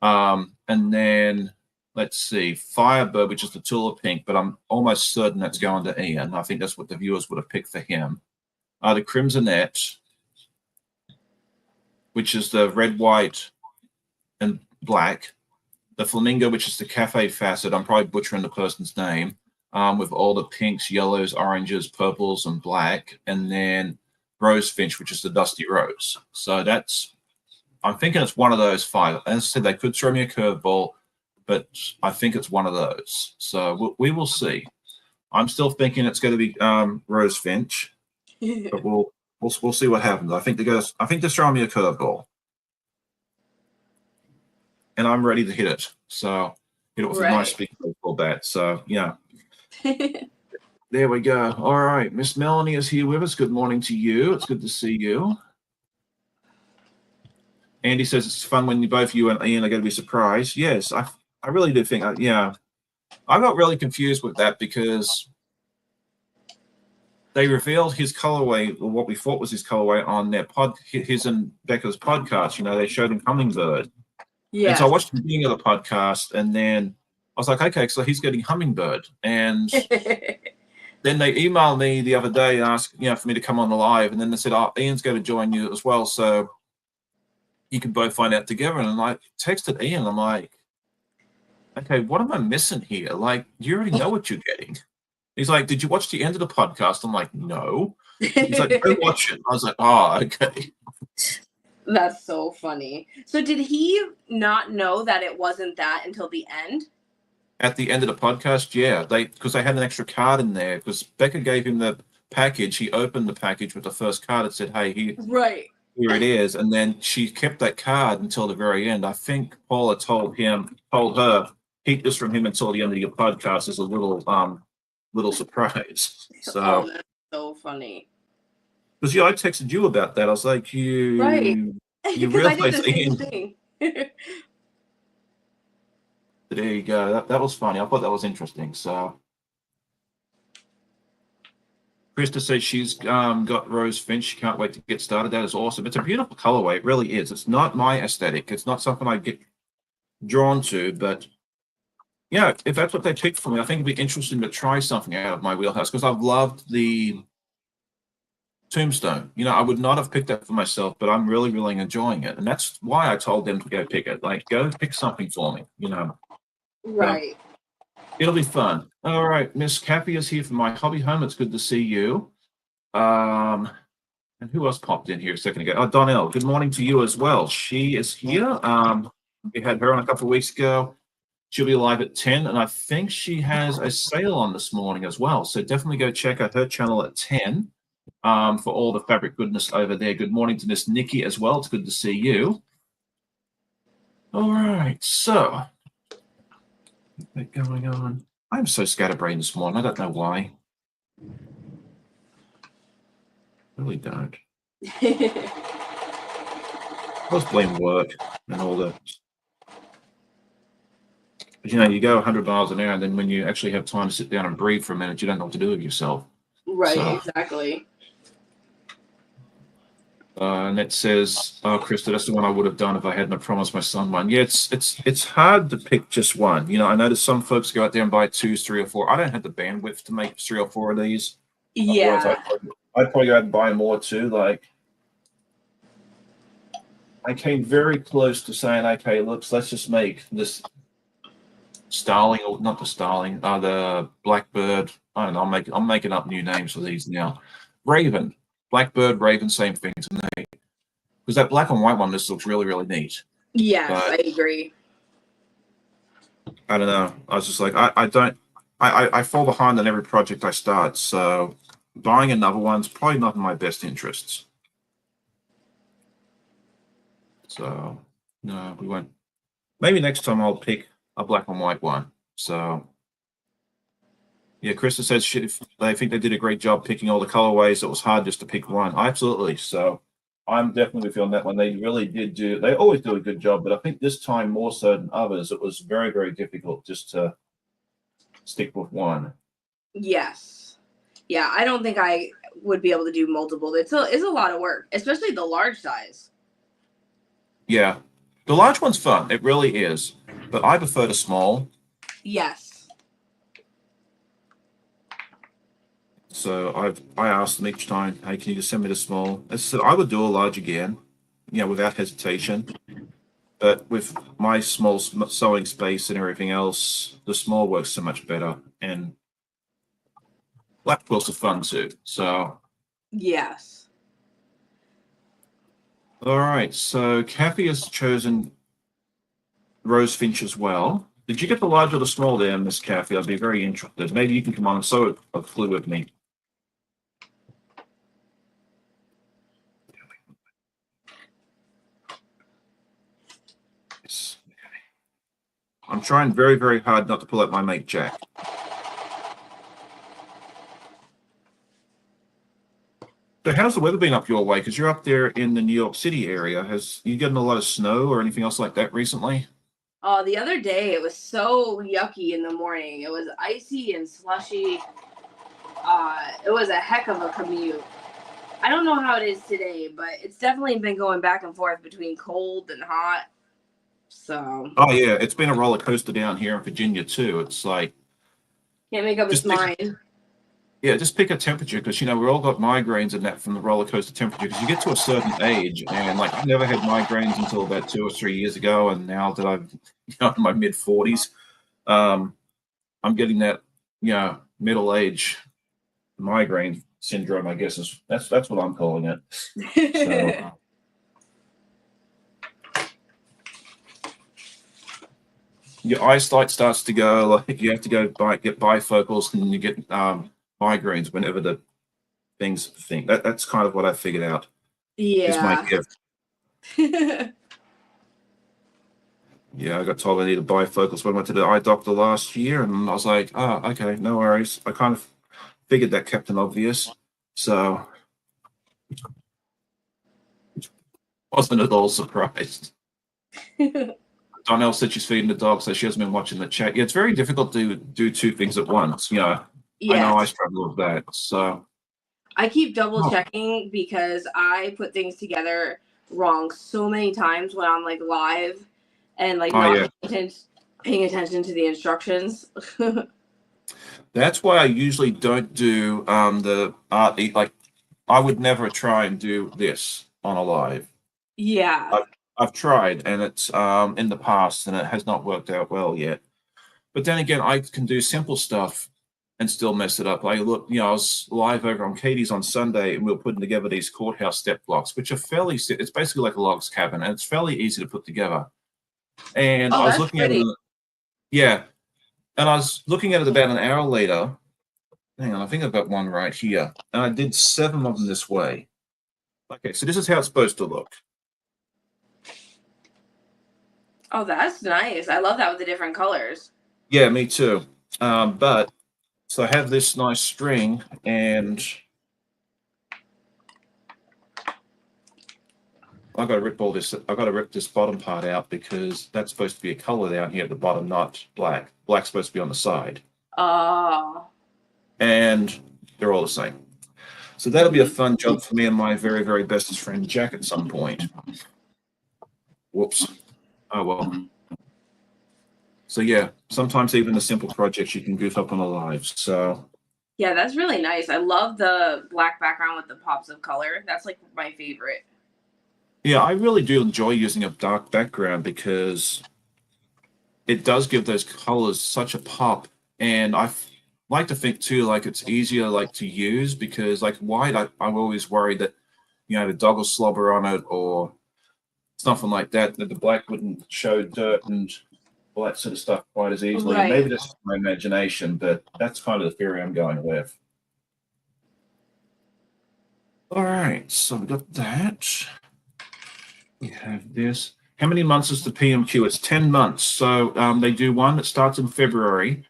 A: And then let's see, Firebird, which is the Tulip Pink, but I'm almost certain that's going to Ian. I think that's what the viewers would have picked for him. The Crimsonette, which is the red, white, and black. The Flamingo, which is the Cafe Facet. I'm probably butchering the person's name. With all the pinks, yellows, oranges, purples, and black. And then Rose Finch, which is the Dusty Rose. So I'm thinking it's one of those 5. As I said, they could throw me a curveball, but I think it's one of those. So we will see. I'm still thinking it's going to be Rose Finch, but we'll see what happens. I think they're throwing me a curveball, and I'm ready to hit it. So hit it with a nice
B: Right.
A: big baseball bat. So yeah, there we go. All right, Miss Melanie is here with us. Good morning to you. It's good to see you. Andy says it's fun when both you and Ian are going to be surprised. Yes, I really do think. Yeah, I got really confused with that because they revealed his colorway, or what we thought was his colorway, on their his and Becca's podcast. You know, they showed him Hummingbird, And so I
B: Yes.
A: watched the beginning of the podcast, and then I was like, okay, so he's getting hummingbird. And then they emailed me the other day and asked, for me to come on the live. And then they said, oh, Ian's going to join you as well. So you can both find out together. And I texted Ian. I'm like, okay, what am I missing here? Like, you already know what you're getting. He's like, did you watch the end of the podcast? I'm like, no. He's like, go watch it. I was like, oh, okay.
B: That's so funny. So did he not know that it wasn't that until the end?
A: At the end of the podcast, yeah, because they had an extra card in there because Becca gave him the package. He opened the package with the first card. It said, hey,
B: Right.
A: here it is. And then she kept that card until the very end. I think Paula told her, keep this from him until the end of your podcast as a little surprise. So,
B: oh, that's so funny.
A: because I texted you about that. I was like,
B: Right.
A: you
B: Because I did
A: realize
B: the same
A: Ian.
B: thing.
A: There you go. That was funny. I thought that was interesting. So, Krista says she's got Rose Finch. She can't wait to get started. That is awesome. It's a beautiful colorway. It really is. It's not my aesthetic. It's not something I get drawn to. But yeah, if that's what they picked for me, I think it'd be interesting to try something out of my wheelhouse because I've loved the Tombstone. I would not have picked that for myself, but I'm really, really enjoying it. And that's why I told them to go pick it. Like, go pick something for me,
B: Right.
A: It'll be fun. All right, Miss Kathy is here from my hobby home. It's good to see you. And who else popped in here a second ago? Oh, Donnell. Good morning to you as well. She is here. We had her on a couple of weeks ago. She'll be live at 10, and I think she has a sale on this morning as well. So definitely go check out her channel at 10 for all the fabric goodness over there. Good morning to Miss Nikki as well. It's good to see you. All right, so what's going on? I'm so scatterbrained this morning. I don't know why. Really don't. Let's blame work and all that. But you go 100 miles an hour, and then when you actually have time to sit down and breathe for a minute, you don't know what to do with yourself.
B: Right,
A: So,
B: exactly.
A: And it says, "Oh, Krista, that's the one I would have done if I hadn't promised my son one." Yeah, it's hard to pick just one. I notice some folks go out there and buy 2, 3, or 4. I don't have the bandwidth to make 3 or 4 of these.
B: Yeah.
A: Otherwise, I'd probably go out and buy more too. Like, I came very close to saying, okay, let's just make this Starling, or not the Starling, the Blackbird. I don't know. I'm making up new names for these now. Raven, Blackbird, Raven, same thing to me. Because that black and white one, this looks really, really neat.
B: Yes,
A: But
B: I agree.
A: I don't know. I was just like, I fall behind on every project I start. So buying another one's probably not in my best interests. So no, we won't. Maybe next time I'll pick a black and white one. So yeah, Krista says they think they did a great job picking all the colorways. It was hard just to pick one. Absolutely. So I'm definitely feeling that one. They really did they always do a good job, but I think this time more so than others, it was very, very difficult just to stick with one.
B: Yes. Yeah, I don't think I would be able to do multiple. It's a lot of work, especially the large size.
A: Yeah. The large one's fun. It really is. But I prefer the small.
B: Yes.
A: So I asked them each time, hey, can you just send me the small? I said I would do a large again, without hesitation. But with my small sewing space and everything else, the small works so much better. And black quilts are fun too. So
B: Yes.
A: all right. So Kathy has chosen Rose Finch as well. Did you get the large or the small there, Miss Kathy? I'd be very interested. Maybe you can come on and sew a clue with me. Yes. I'm trying very, very hard not to pull out my mate Jack. So how's the weather been up your way? Because you're up there in the New York City area. Has you getting a lot of snow or anything else like that recently?
B: Oh, the other day it was so yucky in the morning. It was icy and slushy. It was a heck of a commute. I don't know how it is today, but it's definitely been going back and forth between cold and hot. So
A: Oh yeah, it's been a roller coaster down here in Virginia too. It's like
B: can't make up its
A: just pick,
B: mind.
A: yeah, just pick a temperature because we all got migraines and that from the roller coaster temperature because you get to a certain age and like I never had migraines until about 2 or 3 years ago, and now that I'm in my mid 40s, um, I'm getting that middle age migraine syndrome. I guess is that's what I'm calling it. So your eyesight starts to go like you have to get bifocals and you get migraines whenever the things think that's kind of what I figured out is my
B: Yeah.
A: gift. Yeah, I got told I needed bifocals when I went to the eye doctor last year, and I was like, oh, okay, no worries. I kind of figured that Captain Obvious, so wasn't at all surprised. Donnell said she's feeding the dog, so she hasn't been watching the chat. Yeah, it's very difficult to do two things at once. I know I
B: Yes.
A: struggle with that. So,
B: I keep double
A: oh,
B: checking because I put things together wrong so many times when I'm like live and like
A: oh
B: not
A: yeah,
B: paying attention to the instructions.
A: that's why I usually don't do the art. Like, I would never try and do this on a live.
B: Yeah.
A: I've tried, and it's in the past, and it has not worked out well yet. But then again, I can do simple stuff and still mess it up. I was live over on Katie's on Sunday, and we were putting together these courthouse step blocks, which are it's basically like a logs cabin, and it's fairly easy to put together. And
B: Oh,
A: I was
B: that's
A: looking at it,
B: pretty.
A: yeah, and I was looking at it about an hour later. Hang on, I think I've got one right here, and I did 7 of them this way. Okay, so this is how it's supposed to look.
B: Oh, that's nice. I love that with the different colors.
A: Yeah, me too. But so I have this nice string, and I got to rip all this. I got to rip this bottom part out because that's supposed to be a color down here at the bottom, not black. Black's supposed to be on the side,
B: Oh.
A: and they're all the same. So that'll be a fun job for me and my very, very bestest friend Jack at some point. Whoops. Oh well. So yeah, sometimes even the simple projects you can goof up on a live. So
B: Yeah, that's really nice. I love the black background with the pops of color. That's like my favorite.
A: yeah, I really do enjoy using a dark background because it does give those colors such a pop. And like to think too, like it's easier like to use because like white, I'm always worried that the dog will slobber on it or something like that. That the black wouldn't show dirt and all that sort of stuff quite as easily. And maybe
B: Right.
A: that's just my imagination, but that's kind of the theory I'm going with. All right, so we got that. We have this. How many months is the PMQ? It's 10 months. So they do one that starts in February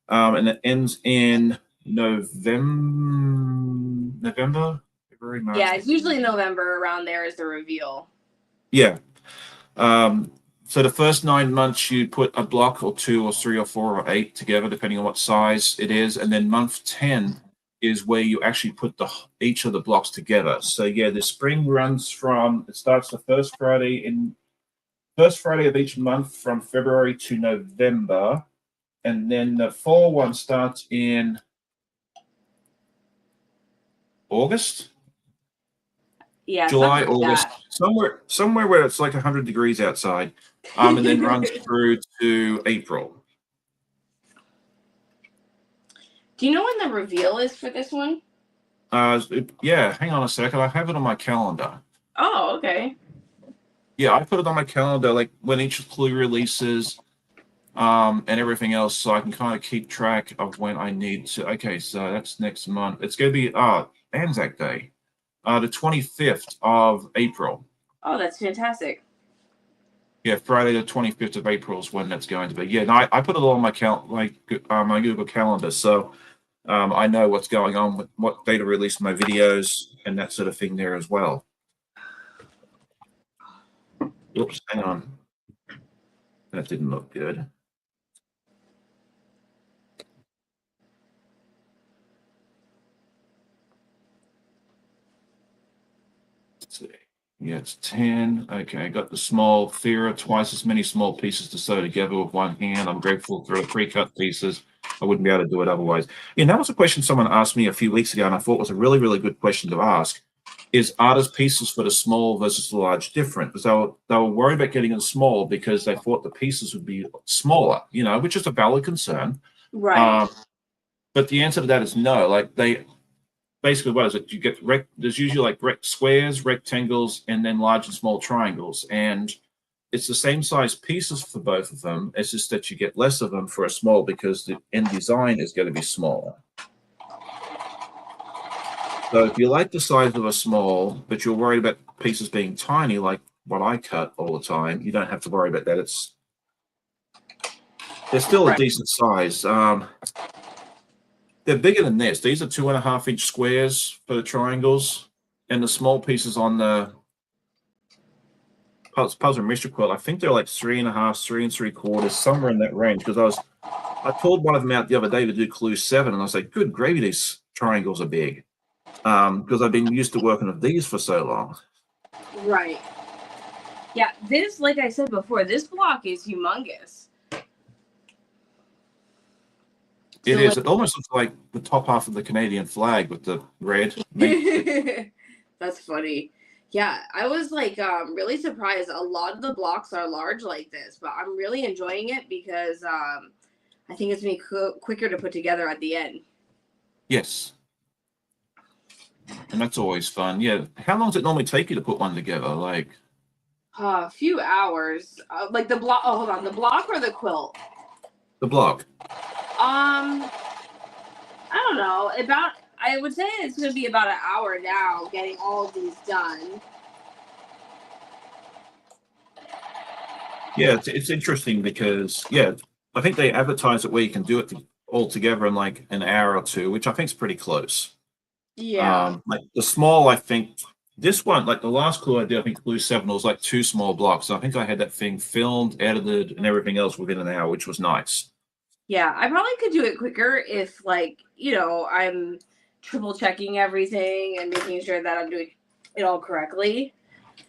A: and it ends in November, February, March.
B: Yeah, it's usually November around there is the reveal.
A: Yeah. So the first 9 months, you put a block or 2 or 3 or 4 or 8 together, depending on what size it is. And then month 10 is where you actually put each of the blocks together. So yeah, the spring it starts the first Friday of each month from February to November. And then the fall one starts in August,
B: Yeah,
A: July,
B: something like
A: August,
B: that.
A: somewhere where it's like 100 degrees outside, and then runs through to April.
B: Do you know when the reveal is for this one?
A: Yeah, hang on a second. I have it on my calendar.
B: Oh, okay.
A: Yeah, I put it on my calendar like when each clue releases, and everything else, so I can kind of keep track of when I need to. Okay, so that's next month. It's going to be Anzac Day, the 25th of April.
B: Oh, that's fantastic.
A: Yeah, Friday the 25th of April is when that's going to be. Yeah, no, I put it all on my Google Calendar, so I know what's going on with what date to release my videos and that sort of thing there as well. Oops, hang on. That didn't look good. Let's see. Yeah, it's 10. Okay, I got the small Thera, twice as many small pieces to sew together with one hand. I'm grateful for the pre-cut pieces. I wouldn't be able to do it otherwise. Yeah, and that was a question someone asked me a few weeks ago, and I thought was a really, really good question to ask. Is artist pieces for the small versus the large different? Because they were worried about getting them small because they thought the pieces would be smaller, which is a valid concern.
B: Right.
A: Um, but the answer to that is no. Like they basically, what is it? You get there's usually like squares, rectangles, and then large and small triangles, and it's the same size pieces for both of them. It's just that you get less of them for a small because the end design is going to be smaller. So if you like the size of a small, but you're worried about pieces being tiny, like what I cut all the time, you don't have to worry about that. They're still a
B: Right.
A: decent size. They're bigger than this. These are 2.5-inch squares for the triangles, and the small pieces on the puzzle mystery quilt, I think they're like 3.5, 3 3/4, somewhere in that range. Because I pulled one of them out the other day to do Clue 7, and I was like, good gravy, these triangles are big. Because I've been used to working with these for so long.
B: Right. Yeah, this, like I said before, this block is humongous.
A: It
B: So,
A: is.
B: like,
A: It almost looks like the top half of the Canadian flag with the red.
B: that's funny. Yeah, I was like really surprised. A lot of the blocks are large like this, but I'm really enjoying it because I think it's gonna be quicker to put together at the end.
A: Yes. And that's always fun. Yeah. How long does it normally take you to put one together? Like
B: A few hours. Like the block. Oh, hold on. The block or the quilt?
A: the block?
B: I don't know. I would say it's gonna be about an hour now getting all of these done.
A: Yeah, it's interesting because I think they advertise it where you can do it all together in like an hour or two, which I think is pretty close.
B: Yeah.
A: Like the small, I think this one, like the last Clue I did, I think Clue 7 was like 2 small blocks. So I think I had that thing filmed, edited, and everything else within an hour, which was nice.
B: Yeah, I probably could do it quicker if, like, I'm triple checking everything and making sure that I'm doing it all correctly.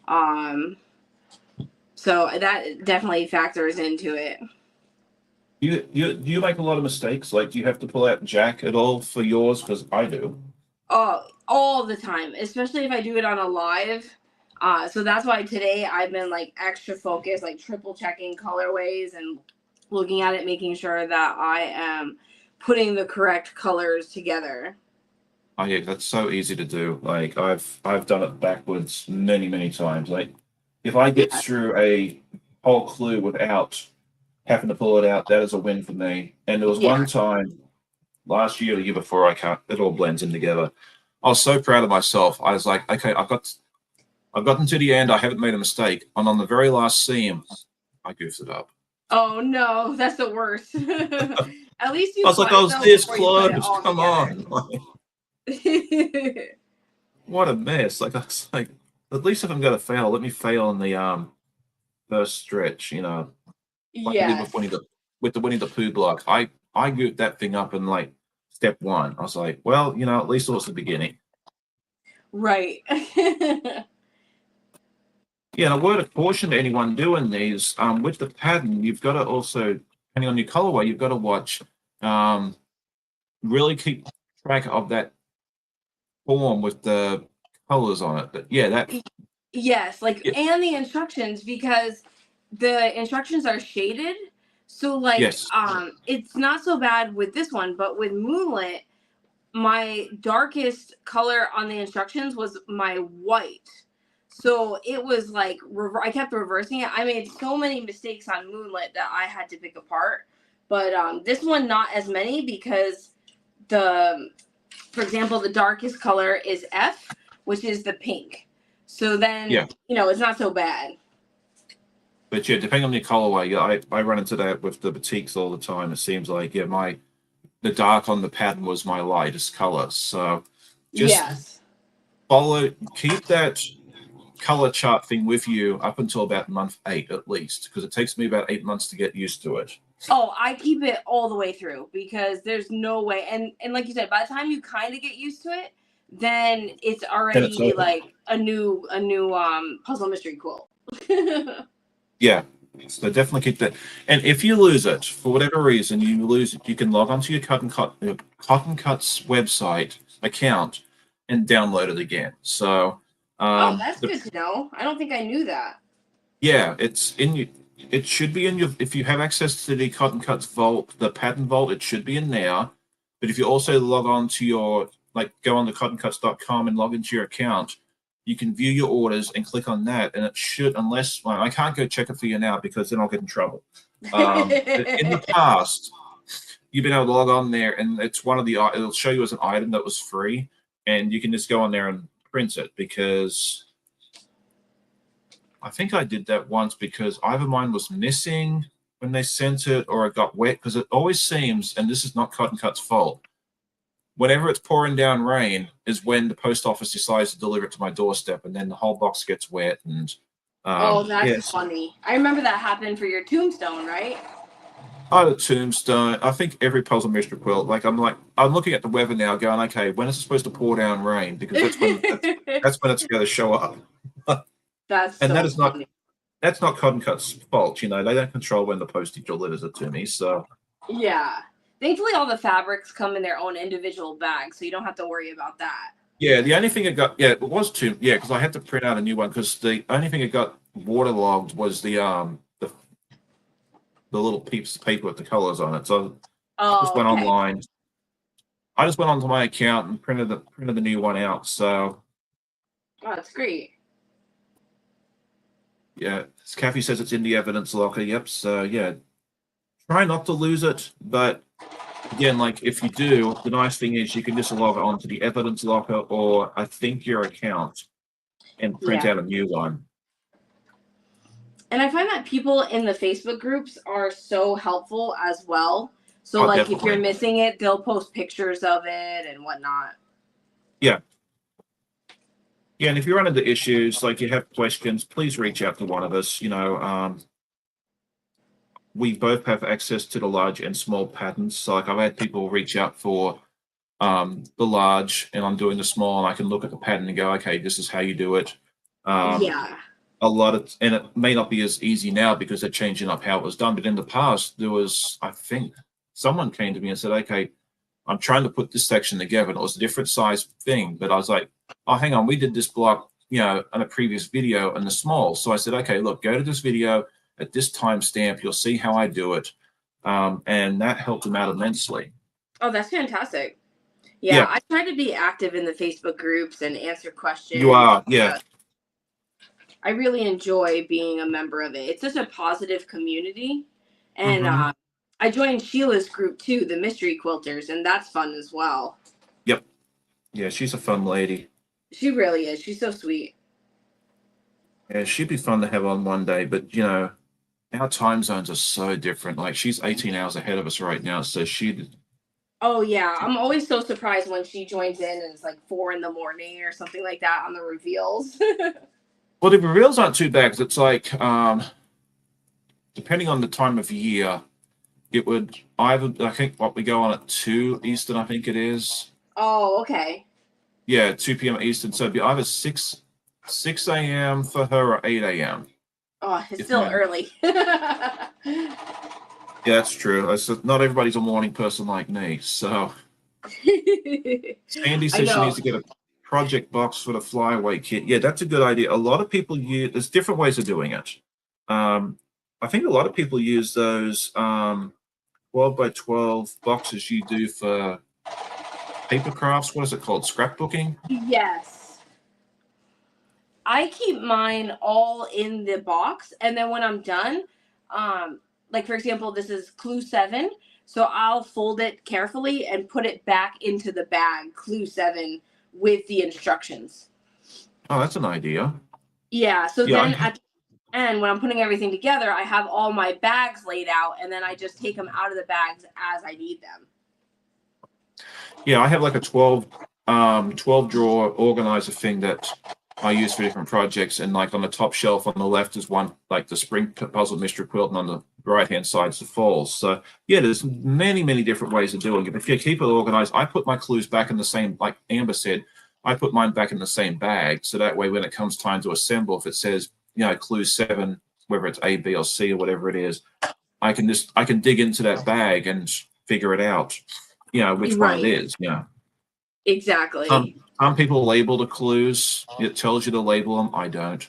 B: Um, so that definitely factors into it.
A: Do you make a lot of mistakes? Like, do you have to pull out Jack at all for yours? Because I do.
B: All the time, especially if I do it on a live. So that's why today I've been like extra focused, like triple checking colorways and looking at it, making sure that I am putting the correct colors together.
A: Oh yeah, that's so easy to do. Like I've done it backwards many, many times. Like if I get
B: Yeah.
A: through a whole Clue without having to pull it out, that is a win for me. And there was
B: Yeah.
A: one time last year, or the year before, I can't. It all blends in together. I was so proud of myself. I was like, okay, I've gotten to the end. I haven't made a mistake. And on the very last seam, I goofed it up.
B: Oh no, that's the worst. At least
A: I
B: you
A: was like,
B: caught
A: I
B: it
A: was
B: though
A: this
B: before you put it
A: close.
B: all
A: Come
B: together.
A: on. What a mess. Like I was like, at least if I'm gonna fail, let me fail on the first stretch, like I did
B: Yes.
A: with the Winnie the Pooh block. I goofed that thing up in like step one. I was like, well, at least it was the beginning.
B: Right.
A: Yeah, and a word of caution to anyone doing these, with the pattern, you've got to also, depending on your colorway, you've got to watch, um, really keep track of that form with the colors on it. But yeah,
B: Yes, like,
A: yeah,
B: and the instructions, because the instructions are shaded. So like
A: yes,
B: it's not so bad with this one, but with Moonlit, my darkest color on the instructions was my white. So it was like I kept reversing it. I made so many mistakes on Moonlit that I had to pick apart. But this one not as many because for example, the darkest color is F, which is the pink. So then,
A: yeah.
B: it's not so bad.
A: But yeah, depending on your colorway, yeah, I run into that with the boutiques all the time. It seems like, yeah, the dark on the pattern was my lightest color. So just
B: Yes.
A: keep that color chart thing with you up until about month 8 at least, because it takes me about 8 months to get used to it.
B: Oh, I keep it all the way through because there's no way. And like you said, by the time you kind of get used to it, then it's
A: Then it's
B: already
A: open.
B: like a new puzzle mystery quilt.
A: Yeah. So definitely keep that. And if you lose it for whatever reason, you lose it, you can log onto your Cotton Cuts website account and download it again. So
B: Oh, that's
A: the
B: good to know. I don't think I knew that.
A: yeah, it's in you. It should be in your. If you have access to the Cotton Cuts vault, the pattern vault, it should be in there. But if you also log on to your, like, go on to cottoncuts.com and log into your account, you can view your orders and click on that, and it should, unless, well, I can't go check it for you now because then I'll get in trouble. But in the past, you've been able to log on there, and it's one of the. It'll show you as an item that was free, and you can just go on there and print it because. I think I did that once because either mine was missing when they sent it or it got wet, because it always seems, and this is not Cotton Cut's fault, whenever it's pouring down rain is when the post office decides to deliver it to my doorstep, and then the whole box gets wet. And
B: Oh, that's
A: yes,
B: funny. I remember that happened for your tombstone, right?
A: oh, the tombstone. I think every puzzle mystery quilt. I'm looking at the weather now, going, okay, when is it supposed to pour down rain? Because that's when it's going to show up.
B: That's
A: And
B: so
A: that is not
B: funny.
A: that's not Cotton Cut's fault. You know, they don't control when the postage delivers it to me. So
B: Yeah. Thankfully, all the fabrics come in their own individual bags, so you don't have to worry about that.
A: yeah, the only thing it got, yeah, it was too, yeah, because I had to print out a new one because the only thing it got waterlogged was the little piece of paper with the colors on it. So I just
B: Oh,
A: went
B: okay.
A: online. I just went onto my account and printed the new one out. So
B: Oh, that's great.
A: yeah, as Kathy says, it's in the evidence locker. Yep. So yeah, try not to lose it, but again, like if you do, the nice thing is you can just log on to the evidence locker or I think your account and print
B: Yeah.
A: out a new one.
B: And I find that people in the Facebook groups are so helpful as well. So,
A: Oh,
B: like, if you're
A: definitely.
B: missing it, they'll post pictures of it and whatnot.
A: Yeah. Yeah. And if you run into issues, like you have questions, please reach out to one of us. You know, we both have access to the large and small patterns. So like I've had people reach out for the large and I'm doing the small, and I can look at the pattern and go, okay, this is how you do it. Um,
B: Yeah.
A: and it may not be as easy now because they're changing up how it was done. But in the past, there was, I think, someone came to me and said, okay, I'm trying to put this section together, and it was a different size thing. But I was like, oh, hang on, we did this block, you know, in a previous video in the small. So I said, okay, look, go to this video at this timestamp. You'll see how I do it. And that helped them out immensely.
B: Oh, that's fantastic. Yeah,
A: Yeah,
B: I try to be active in the Facebook groups and answer
A: you
B: questions.
A: are. Yeah.
B: I really enjoy being a member of it. It's such a positive community. And
A: Hmm.
B: I joined Sheila's group too, the Mystery Quilters, and that's fun as well.
A: Yep. Yeah, she's a fun lady.
B: She really is. She's so sweet.
A: Yeah, she'd be fun to have on one day, but you know, our time zones are so different. Like she's 18 hours ahead of us right now, so
B: Oh yeah, I'm always so surprised when she joins in and it's like 4 in the morning or something like that on the reveals.
A: well, the reveals aren't too bad 'cause it's like depending on the time of year, it would either, I think, what we go on at 2 Eastern, I think it is.
B: Oh, okay.
A: Yeah, 2 p.m. Eastern. So it'd be either 6 a.m. for her or 8 a.m.
B: Oh, it's
A: If
B: still
A: my
B: early.
A: Yeah, that's true. Not everybody's a morning person like me. So Sandy
B: I
A: says she needs
B: know.
A: to get a project box for the flyaway kit. Yeah, that's a good idea. A lot of people there's different ways of doing it. I think a lot of people use those 12 by 12 boxes you do for paper crafts. What is it called? Scrapbooking?
B: Yes. I keep mine all in the box, and then when I'm done, like for example, this is clue 7, so I'll fold it carefully and put it back into the bag, clue 7, with the instructions.
A: Oh, that's an idea.
B: Yeah, so
A: Yeah,
B: then at the end, when I'm putting everything together, I have all my bags laid out, and then I just take them out of the bags as I need them.
A: yeah, I have like a 12 drawer organizer thing that I use for different projects. And like on the top shelf on the left is one, like the spring puzzle mystery quilt, and on the right hand side is the falls. So yeah, there's many different ways of doing it. If you keep it organized, I put my clues back in the same, like Amber said, I put mine back in the same bag. So that way, when it comes time to assemble, if it says, clue 7, whether it's A, B, or C, or whatever it is, I can dig into that bag and figure it out, which one it
B: Right.
A: is.
B: Exactly.
A: Some people label the clues. It tells you to label them. I don't.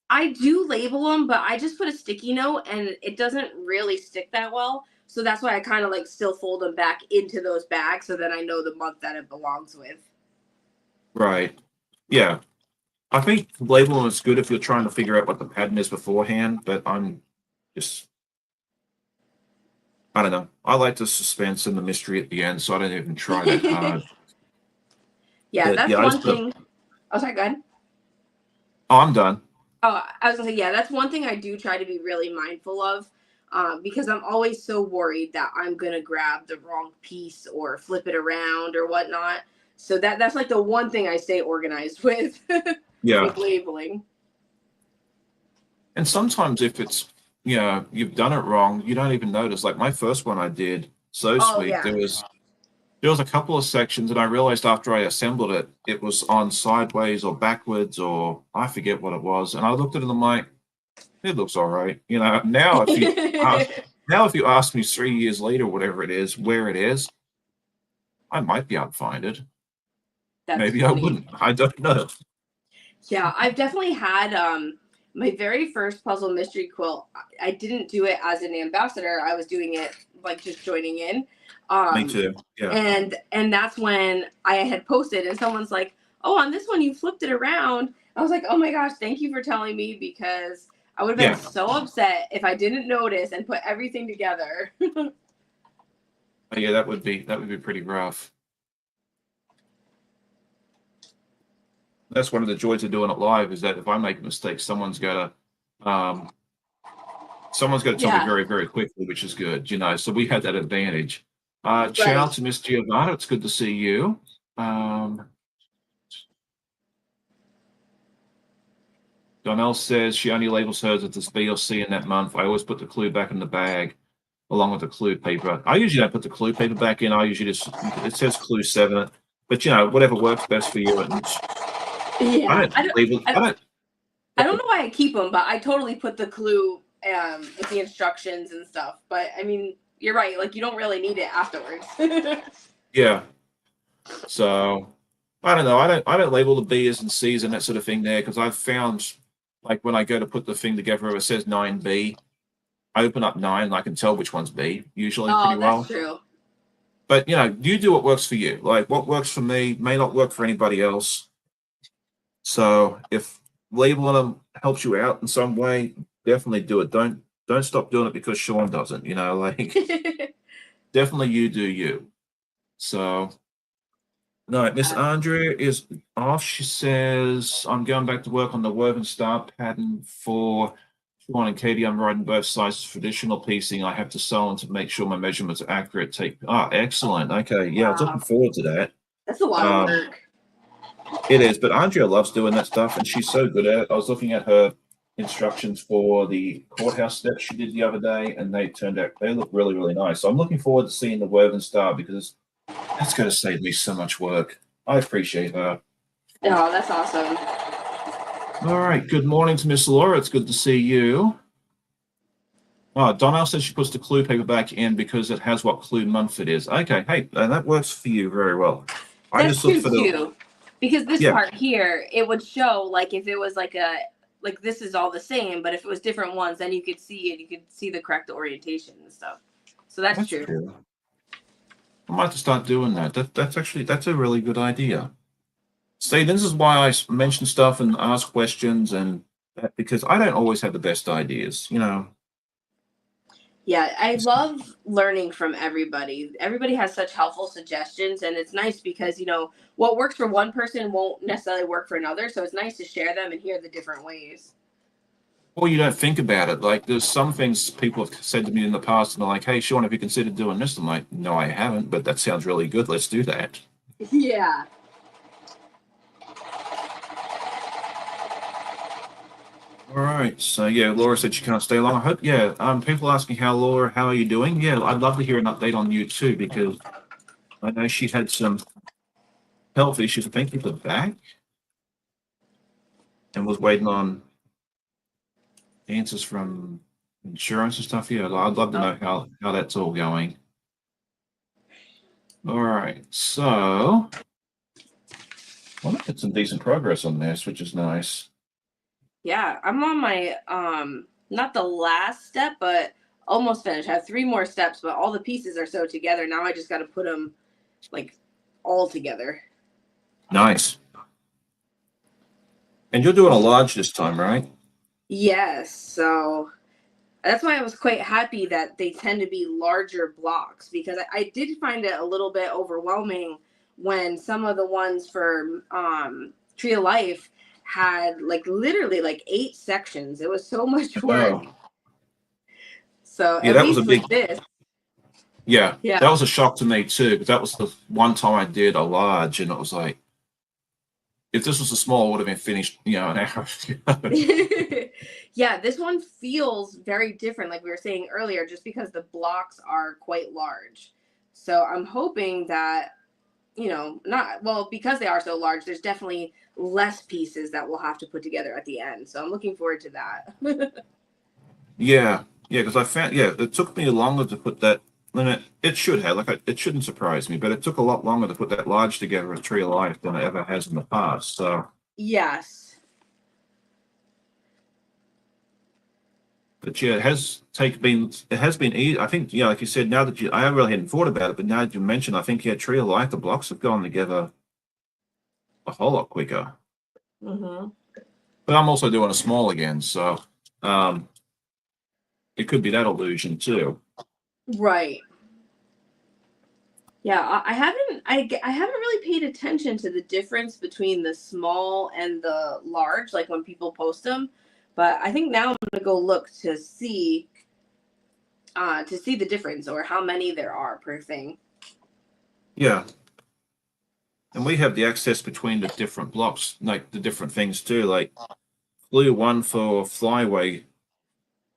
B: I do label them, but I just put a sticky note and it doesn't really stick that well. So that's why I kind of like still fold them back into those bags so that I know the month that it belongs with.
A: Right. Yeah. I think labeling is good if you're trying to figure out what the pattern is beforehand, but I don't know. I like the suspense and the mystery at the end, so I don't even try that hard.
B: Yeah,
A: But
B: that's
A: yeah,
B: one thing. Oh, sorry, go ahead.
A: Oh, I'm done.
B: Oh, I was gonna say, yeah, that's one thing I do try to be really mindful of, because I'm always so worried that I'm gonna grab the wrong piece or flip it around or whatnot. So that's like the one thing I stay organized with,
A: Yeah.
B: with labeling.
A: And sometimes if it's, you've done it wrong, you don't even notice. Like my first one I did, so
B: Oh
A: sweet.
B: yeah.
A: There was a couple of sections, and I realized after I assembled it, it was on sideways or backwards, or I forget what it was. And I looked at it and I'm like, it looks all right. Now if you ask me 3 years later, whatever it is, where it is, I might be able to find it.
B: That's
A: Maybe I
B: funny.
A: wouldn't. I don't know.
B: Yeah, I've definitely had my very first puzzle mystery quilt. I didn't do it as an ambassador. I was doing it like just joining in.
A: Me too. Yeah.
B: And that's when I had posted and someone's like, "Oh, on this one you flipped it around." I was like, "Oh my gosh, thank you for telling me because I would have been so upset if I didn't notice and put everything together."
A: Yeah, that would be pretty rough. That's one of the joys of doing it live is that if I make a mistake, someone's got to tell me very, very quickly, which is good, So we had that advantage. Ciao to Miss Giovanna. It's good to see you. Donnell says she only labels hers if there's B or C in that month. I always put the clue back in the bag along with the clue paper. I usually don't put the clue paper back in. I usually just, it says clue 7, but whatever works best for you. And
B: Yeah,
A: I
B: don't know why I keep them, but I totally put the clue with the instructions and stuff. But I mean, you're right. Like you don't really need it afterwards.
A: Yeah. So I don't know. I don't label the B's and C's and that sort of thing there because I've found like when I go to put the thing together, it says 9B. I open up 9 and I can tell which one's B usually pretty well.
B: That's true.
A: But you do what works for you. Like what works for me may not work for anybody else. So if labeling them helps you out in some way, definitely do it. Don't stop doing it because Sean doesn't. Like definitely you do you. So no, Miss Andrea is off. She says, I'm going back to work on the woven star pattern for Sean and Katie. I'm writing both sizes for traditional piecing. I have to sew on to make sure my measurements are accurate. Excellent. Okay. Yeah, I was looking forward to that.
B: That's a lot of work.
A: It is, but Andrea loves doing that stuff and she's so good at it. I was looking at her instructions for the courthouse steps she did the other day, and they look really, really nice. So I'm looking forward to seeing the woven star because that's going to save me so much work. I appreciate that.
B: Oh, that's awesome.
A: All right. Good morning to Miss Laura. It's good to see you. Oh, Donnell says she puts the clue paper back in because it has what clue month it is. Okay. Hey, that works for you very well. I
B: That's
A: just look for
B: too. Because this part here, it would show like if it was like this is all the same, but if it was different ones, then you could see it. You could see the correct orientation and stuff. So that's true.
A: I might have to start doing that. That's a really good idea. See, this is why I mention stuff and ask questions because I don't always have the best ideas,
B: Yeah, I love learning from everybody. Everybody has such helpful suggestions, and it's nice because, what works for one person won't necessarily work for another. So it's nice to share them and hear the different ways.
A: Well, you don't think about it. Like, there's some things people have said to me in the past, and they're like, hey, Sean, have you considered doing this? I'm like, no, I haven't, but that sounds really good. Let's do that.
B: Yeah.
A: All right. So, yeah, Laura said she can't stay long. I hope, people asking Laura, how are you doing? Yeah, I'd love to hear an update on you, too, because I know she had some health issues, I think, with the back, and was waiting on answers from insurance and stuff. Yeah, I'd love to know how that's all going. All right, so well, look at some decent progress on this, which is nice.
B: Yeah, I'm on my not the last step, but almost finished. I have 3 more steps, but all the pieces are so together. Now I just got to put them like all together.
A: Nice. And you're doing a large this time, right?
B: Yes, so that's why I was quite happy that they tend to be larger blocks, because I did find it a little bit overwhelming when some of the ones for Tree of Life had like literally like 8 sections. It was so much work.
A: Oh,
B: So
A: yeah,
B: at
A: that was a
B: least
A: big.
B: with this,
A: Yeah,
B: yeah.
A: that was a shock to me too, because that was the one time I did a large, and it was like, if this was a small, it would have been finished, an hour ago.
B: Yeah, this one feels very different, like we were saying earlier, just because the blocks are quite large. So I'm hoping that, not well, because they are so large, there's definitely less pieces that we'll have to put together at the end. So I'm looking forward to that.
A: Yeah, yeah, because I found, yeah, it took me longer to put that. Then it should have, it shouldn't surprise me, but it took a lot longer to put that large together a Tree of Life than it ever has in the past. So,
B: Yes.
A: but yeah, it has been easy. I think, like you said, I really hadn't thought about it, but now that you mentioned, I think, yeah, Tree of Life, the blocks have gone together a whole lot quicker.
B: Mm-hmm.
A: But I'm also doing a small again, so um, it could be that illusion too.
B: Right. Yeah, I haven't really paid attention to the difference between the small and the large, like when people post them. But I think now I'm gonna go look to see the difference or how many there are per thing.
A: Yeah. And we have the access between the different blocks, like the different things too. Like blue one for flyway,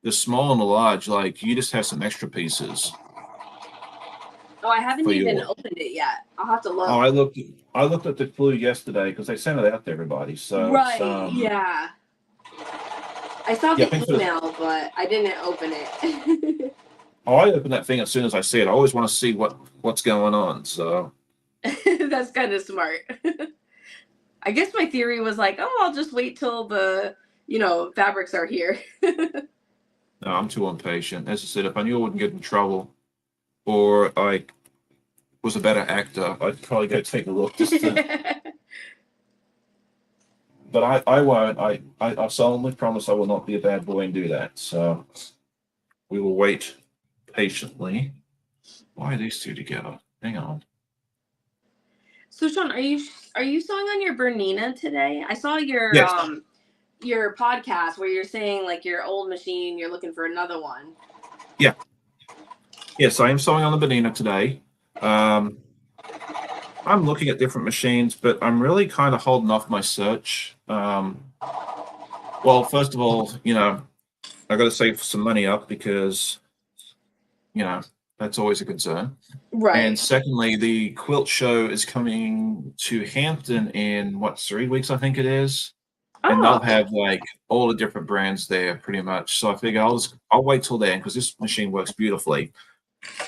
A: the small and the large, like you just have some extra pieces
B: Oh, I haven't
A: for
B: even
A: your.
B: opened it yet. I'll have to
A: Oh,
B: look.
A: I looked at the clue yesterday because they sent it out to everybody. So it's,
B: Right, yeah. I saw
A: yeah,
B: the
A: thanks for
B: email, but I didn't open it.
A: oh, I open that thing as soon as I see it. I always want to see what's going on. So
B: That's kind of smart. I guess my theory was like, oh, I'll just wait till the, fabrics are here.
A: no, I'm too impatient. As I said, if I knew I wouldn't get in trouble or I was a better actor, I'd probably go take a look. But I won't. I solemnly promise I will not be a bad boy and do that. So we will wait patiently. Why are these two together? Hang on.
B: So Sean, are you sewing on your Bernina today? I saw
A: Yes.
B: your podcast where you're saying like your old machine, you're looking for another one.
A: Yeah. Yes, I am sewing on the Benina today. I'm looking at different machines, but I'm really kind of holding off my search. Well, first of all, I got to save some money up because, that's always a concern.
B: Right.
A: And secondly, the quilt show is coming to Hampton in 3 weeks, I think it is. And they'll
B: Oh.
A: have like all the different brands there pretty much. So I figure I'll wait till then because this machine works beautifully.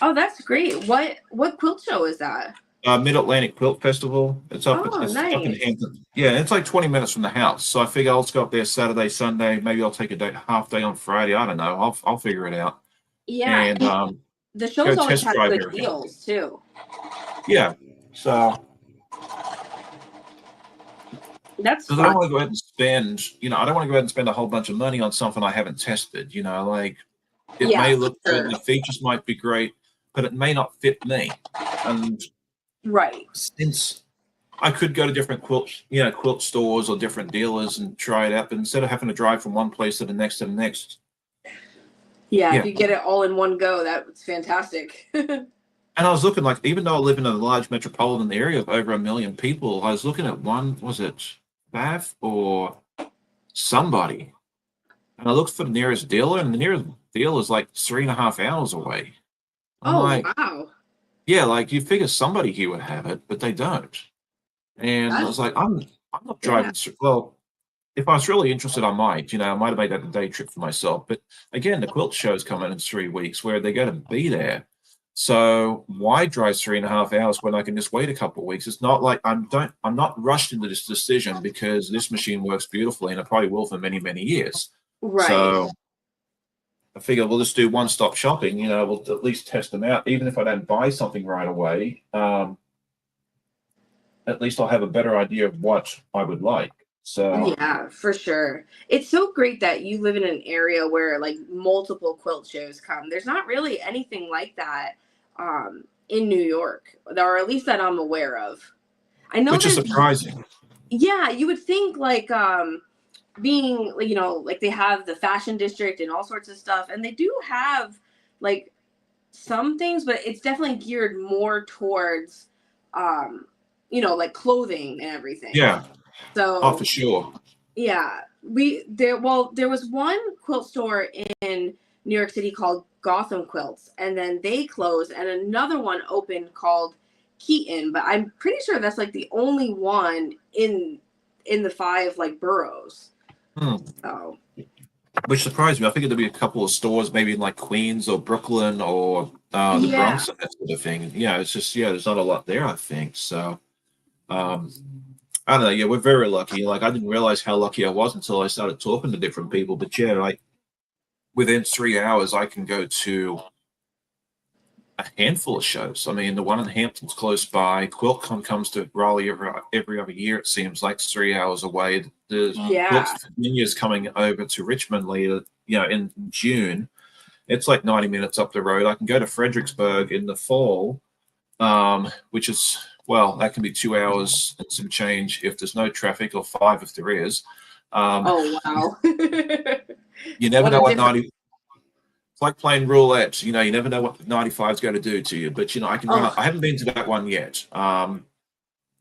B: Oh, that's great. What quilt show is that?
A: Mid-Atlantic Quilt Festival. It's up in
B: Nice.
A: Hampton. Yeah, it's like 20 minutes from the house. So I figure I'll just go up there Saturday, Sunday. Maybe I'll take a half day on Friday. I don't know. I'll figure it out.
B: Yeah.
A: And
B: The
A: go
B: shows always
A: test
B: have
A: drive
B: good
A: everything.
B: deals too.
A: Yeah. So
B: That's
A: because I don't
B: fun.
A: want to go ahead and spend, I don't want to go ahead and spend a whole bunch of money on something I haven't tested. Like it may look good, the features might be great, but it may not fit me. And
B: Right.
A: since I could go to different quilt stores or different dealers and try it out, but instead of having to drive from one place to the next,
B: Yeah, if you get it all in one go, that's fantastic.
A: And I was looking, like, even though I live in a large metropolitan area of over 1 million people, I was looking at one, was it Bath or somebody? And I looked for the nearest dealer, and the nearest dealer is like 3.5 hours away. I'm like,
B: wow.
A: yeah, like you figure somebody here would have it, but they don't. And I
B: That's,
A: was like, I'm not
B: yeah.
A: driving through. Well, if I was really interested, I might, I might have made that a day trip for myself. But again, the quilt show's coming in 3 weeks where they're going to be there. So why drive 3.5 hours when I can just wait a couple of weeks? It's not like I'm not rushed into this decision because this machine works beautifully and it probably will for many, many years.
B: Right.
A: So I figure we'll just do one-stop shopping. We'll at least test them out. Even if I don't buy something right away, at least I'll have a better idea of what I would like. So
B: Yeah, for sure. It's so great that you live in an area where like multiple quilt shows come. There's not really anything like that in New York, or at least that I'm aware of. I know
A: which is
B: there's,
A: surprising.
B: yeah, you would think like being like, like they have the fashion district and all sorts of stuff, and they do have like some things, but it's definitely geared more towards like clothing and everything.
A: Yeah. Oh, for
B: So
A: sure.
B: yeah, there was one quilt store in New York City called Gotham Quilts, and then they closed, and another one opened called Keaton, but I'm pretty sure that's like the only one in the five like boroughs.
A: Hmm.
B: So
A: Which surprised me. I figured there'd be a couple of stores, maybe in like Queens or Brooklyn or the
B: yeah,
A: Bronx and that sort of thing. Yeah, it's just there's not a lot there, I think. So um, I don't know. Yeah, we're very lucky. Like I didn't realize how lucky I was until I started talking to different people. But yeah, like within 3 hours, I can go to a handful of shows. I mean, the one in Hampton's close by. QuiltCon comes to Raleigh every other year. It seems like it's 3 hours away. The Quilt
B: yeah.
A: Virginia is coming over to Richmond later, in June. It's like 90 minutes up the road. I can go to Fredericksburg in the fall, which is, well, that can be 2 hours and some change if there's no traffic, or 5 if there is. Um,
B: Oh wow.
A: you never
B: What
A: know
B: a
A: what
B: different.
A: 90, it's like playing roulette. You never know what 95 is going to do to you. But, I can run
B: Oh
A: up. I haven't been to that one yet.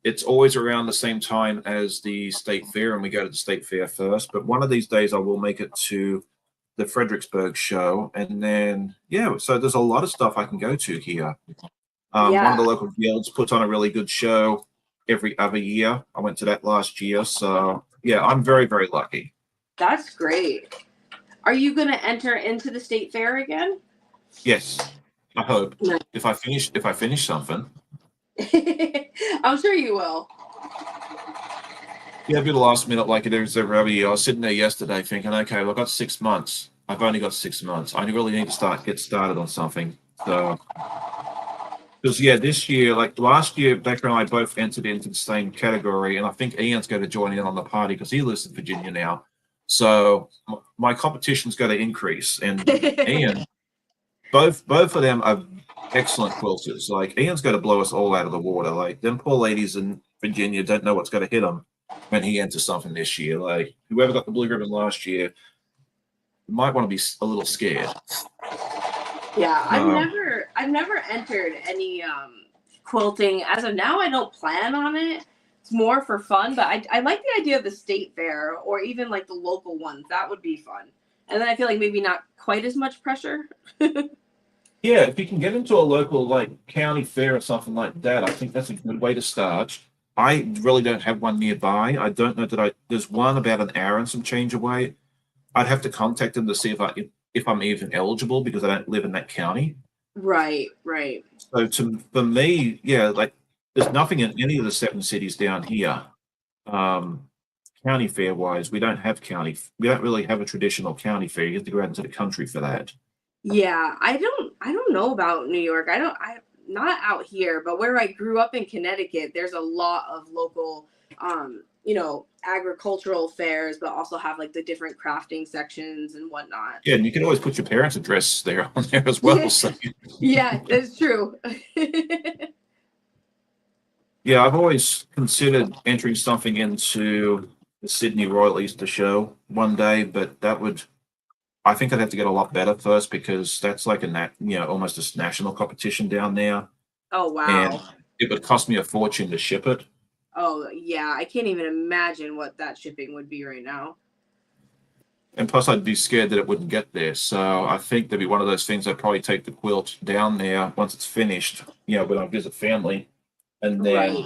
A: It's always around the same time as the state fair, and we go to the state fair first. But one of these days, I will make it to the Fredericksburg show, and then so there's a lot of stuff I can go to here. One of
B: yeah,
A: the local guilds puts on a really good show every other year. I went to that last year, so yeah, I'm very, very lucky.
B: that's great. Are you gonna enter into the state fair again?
A: Yes, I hope
B: Nice.
A: if I finish something.
B: I'm sure you will.
A: Yeah, it'll be the last minute like it is every other year. I was sitting there yesterday thinking, okay, well, I've got 6 months. I've only got 6 months. I really need to get started on something. So, because this year, like last year, Becca and I both entered into the same category, and I think Ian's going to join in on the party because he lives in Virginia now. So my competition's going to increase, and Ian, both of them are excellent quilters. Like Ian's going to blow us all out of the water. Like them poor ladies in Virginia don't know what's going to hit them when he enters something this year. Like whoever got the blue ribbon last year might want to be a little scared.
B: Yeah,
A: Uh,
B: I've never entered any quilting. As of now, I don't plan on it. It's more for fun, but I like the idea of the state fair or even like the local ones. That would be fun. And then I feel like maybe not quite as much pressure.
A: yeah, if you can get into a local like county fair or something like that, I think that's a good way to start. I really don't have one nearby. I don't know that there's one about an hour and some change away. I'd have to contact them to see if I'm even eligible because I don't live in that county.
B: Right, right.
A: So for me, yeah, like there's nothing in any of the 7 cities down here. Um, County fair wise, we don't really have a traditional county fair. You have to go out into the country for that.
B: Yeah, I don't know about New York. I not out here, but where I grew up in Connecticut, there's a lot of local agricultural fairs, but also have like the different crafting sections and whatnot.
A: Yeah, and you can always put your parents' address there on there as well.
B: Yeah,
A: So
B: yeah, that's true.
A: yeah, I've always considered entering something into the Sydney Royal Easter Show one day, but I think I'd have to get a lot better first because that's like almost a national competition down there,
B: Oh
A: and
B: wow.
A: it would cost me a fortune to ship it.
B: Oh yeah, I can't even imagine what that shipping would be right now.
A: And plus, I'd be scared that it wouldn't get there. So I think there'd be one of those things. I'd probably take the quilt down there once it's finished, when I visit family, and then
B: Right.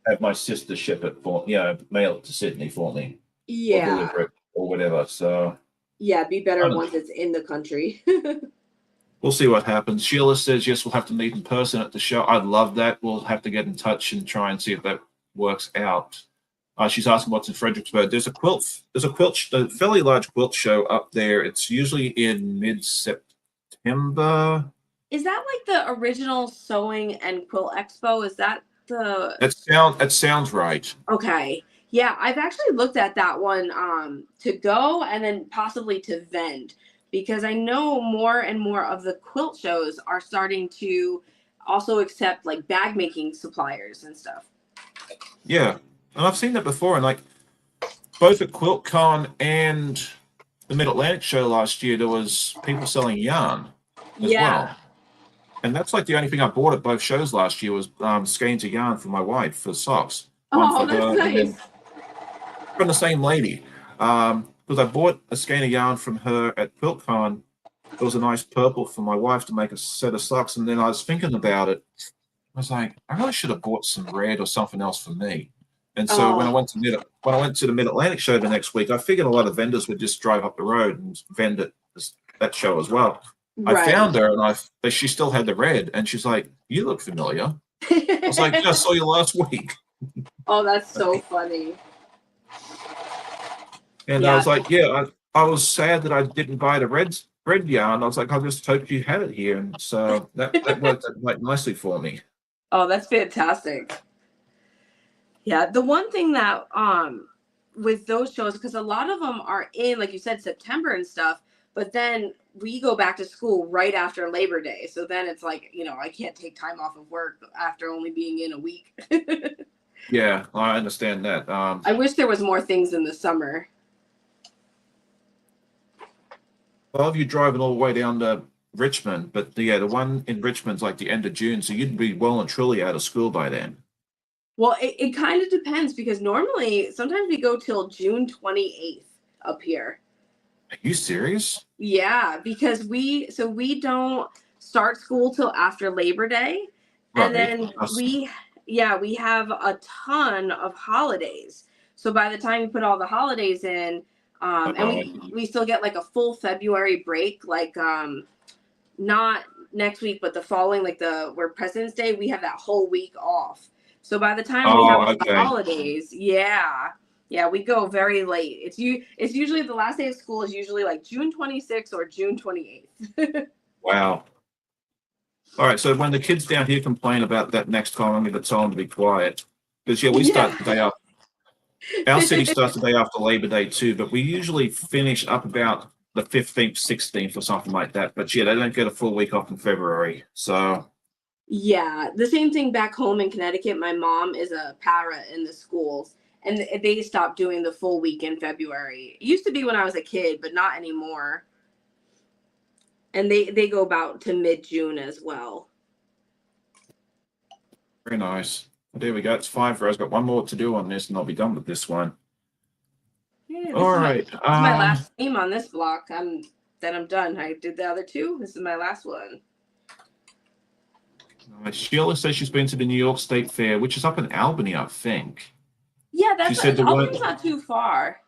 A: have my sister ship it for, mail it to Sydney for me or
B: Yeah.
A: deliver it or whatever. So
B: Yeah, it'd be
A: I
B: better
A: don't know.
B: once it's in the country.
A: We'll see what happens. Sheila says yes, we'll have to meet in person at the show. I'd love that. We'll have to get in touch and try and see if that works out. She's asking what's in Fredericksburg. There's a a fairly large quilt show up there. It's usually in mid-September.
B: Is that like the original sewing and quilt expo? Is that the
A: That sounds right.
B: okay? Yeah, I've actually looked at that one to go and then possibly to vend because I know more and more of the quilt shows are starting to also accept like bag making suppliers and stuff.
A: Yeah, and I've seen that before. And like both at QuiltCon and the Mid Atlantic show last year, there was people selling yarn as
B: Yeah.
A: well. And that's like the only thing I bought at both shows last year was skeins of yarn for my wife for socks. One
B: Oh,
A: for
B: that's
A: her, and
B: nice.
A: then from the same lady. Because I bought a skein of yarn from her at QuiltCon. It was a nice purple for my wife to make a set of socks. And then I was thinking about it. I was like, I really should have bought some red or something else for me. And so when I
B: Oh,
A: went to the Mid Atlantic show the next week, I figured a lot of vendors would just drive up the road and vend at that show as well. I
B: right.
A: found her and she still had the red, and she's like, "You look familiar." I was like, "Yeah, I saw you last week."
B: Oh, that's so funny.
A: And I
B: Yeah.
A: was like, "Yeah, I was sad that I didn't buy the red yarn." I was like, "I just hoped you had it here," and so that worked out quite nicely for me.
B: Oh, that's fantastic. Yeah, the one thing that with those shows because a lot of them are in like you said September and stuff, but then we go back to school right after Labor Day. So then it's like, I can't take time off of work after only being in a week.
A: Yeah, I understand that.
B: I wish there was more things in the summer.
A: Well, if you're driving all the way down to Richmond, but the one in Richmond's like the end of June, so you'd be well and truly out of school by then.
B: Well, it kind of depends because normally sometimes we go till June 28th up here.
A: Are you serious?
B: Yeah, because we don't start school till after Labor Day, and
A: Right.
B: then we have a ton of holidays. So by the time you put all the holidays in, and
A: Oh,
B: we still get like a full February break, like not next week, but the following, like where President's Day, we have that whole week off. So by the time we have the
A: okay.
B: holidays, yeah, we go very late. It's usually the last day of school is usually like June 26th or June 28th.
A: Wow. All right. So when the kids down here complain about that next time, I'm going to tell them to be quiet. Because we start the day after. Our city starts the day after Labor Day too, but we usually finish up about the 15th, 16th or something like that. But they don't get a full week off in February. So
B: Yeah, the same thing back home in Connecticut. My mom is a para in the schools, and they stopped doing the full week in February. It used to be when I was a kid, but not anymore. And they go about to mid-June as well.
A: very nice. There we go. It's 5 for us. Got one more to do on this, and I'll be done with this one.
B: Yeah,
A: All right.
B: this is my last theme on this block. I'm done. I did the other two. This is my last one.
A: Sheila says she's been to the New York State Fair, which is up in Albany, I think.
B: Yeah,
A: She said
B: Albany's not too far.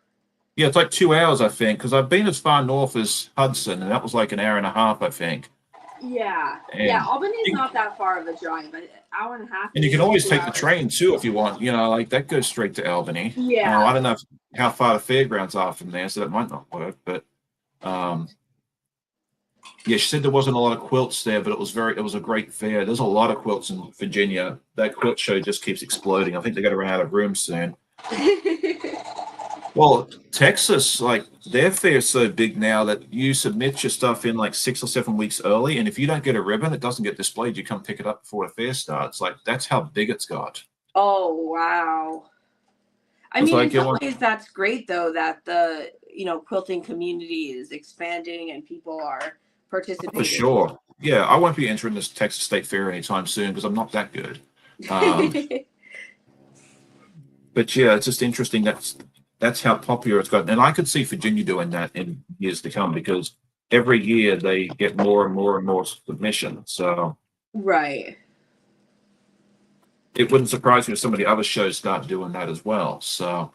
A: Yeah, it's like 2 hours, I think, because I've been as far north as Hudson, and that was like an hour and a half, I think.
B: Yeah,
A: And
B: Albany's not that far of a drive, an hour and a half.
A: And you can always
B: 2
A: take the
B: hours.
A: train too if you want. Like that goes straight to Albany.
B: Yeah.
A: I don't know how far the fairgrounds are from there, so that might not work. But she said there wasn't a lot of quilts there, but it was a great fair. There's a lot of quilts in Virginia. That quilt show just keeps exploding. I think they're going to run out of room soon. Well, Texas, like their fair is so big now that you submit your stuff in like 6 or 7 weeks early, and if you don't get a ribbon, it doesn't get displayed. You come pick it up before the fair starts. Like that's how big it's got.
B: Oh wow! I mean, in some ways, that's great though that the quilting community is expanding and people are participating.
A: For sure. Yeah, I won't be entering this Texas State Fair anytime soon because I'm not that good. But yeah, it's just interesting. That's how popular it's gotten. And I could see Virginia doing that in years to come because every year they get more and more and more submissions. So
B: right.
A: it wouldn't surprise me if some of the other shows start doing that as well. So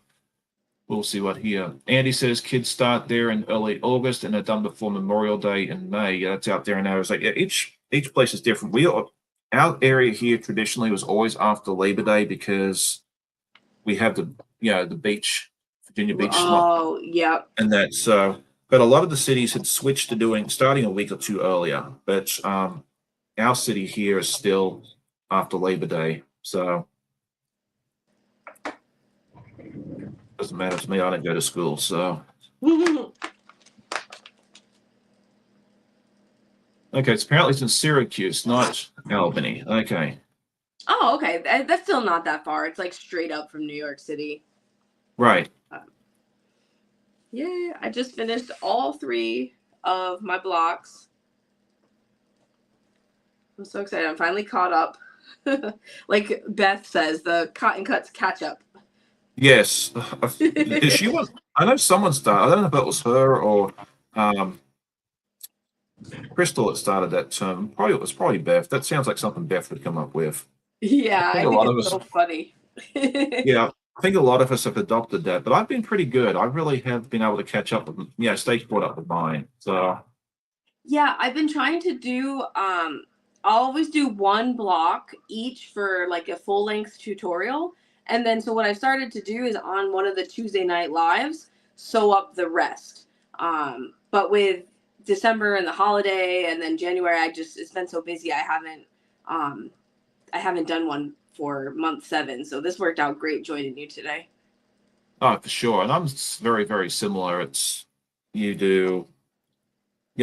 A: we'll see what here. Andy says kids start there in early August and they're done before Memorial Day in May. Yeah, that's out there in Arizona. Yeah, each place is different. Our area here traditionally was always after Labor Day because we have the beach, Virginia Beach slump.
B: Oh, yep.
A: And that's but a lot of the cities had switched to starting a week or two earlier. But our city here is still after Labor Day, so doesn't matter to me. I don't go to school, so okay. It's apparently it's in Syracuse, not Albany. Okay,
B: Oh, okay. That's still not that far. It's like straight up from New York City.
A: right.
B: Yeah, I just finished all 3 of my blocks. I'm so excited. I'm finally caught up. Like Beth says, the cotton cuts catch up.
A: Yes, is she was. I know someone started. I don't know if that was her or Crystal that started that term. Probably it was probably Beth. That sounds like something Beth would come up with.
B: Yeah, I
A: a
B: think
A: lot of
B: it's
A: us.
B: so funny.
A: Yeah, I think a lot of us have adopted that, but I've been pretty good. I really have been able to catch up with, stay caught up with mine. So,
B: Yeah, I've been trying to do I'll always do 1 block each for like a full length tutorial. And then so what I started to do is on one of the Tuesday night lives, sew up the rest. But with December and the holiday and then January, it's been so busy I haven't done one for month 7. So this worked out great joining you today.
A: oh, for sure. And I'm very, very similar. It's you do,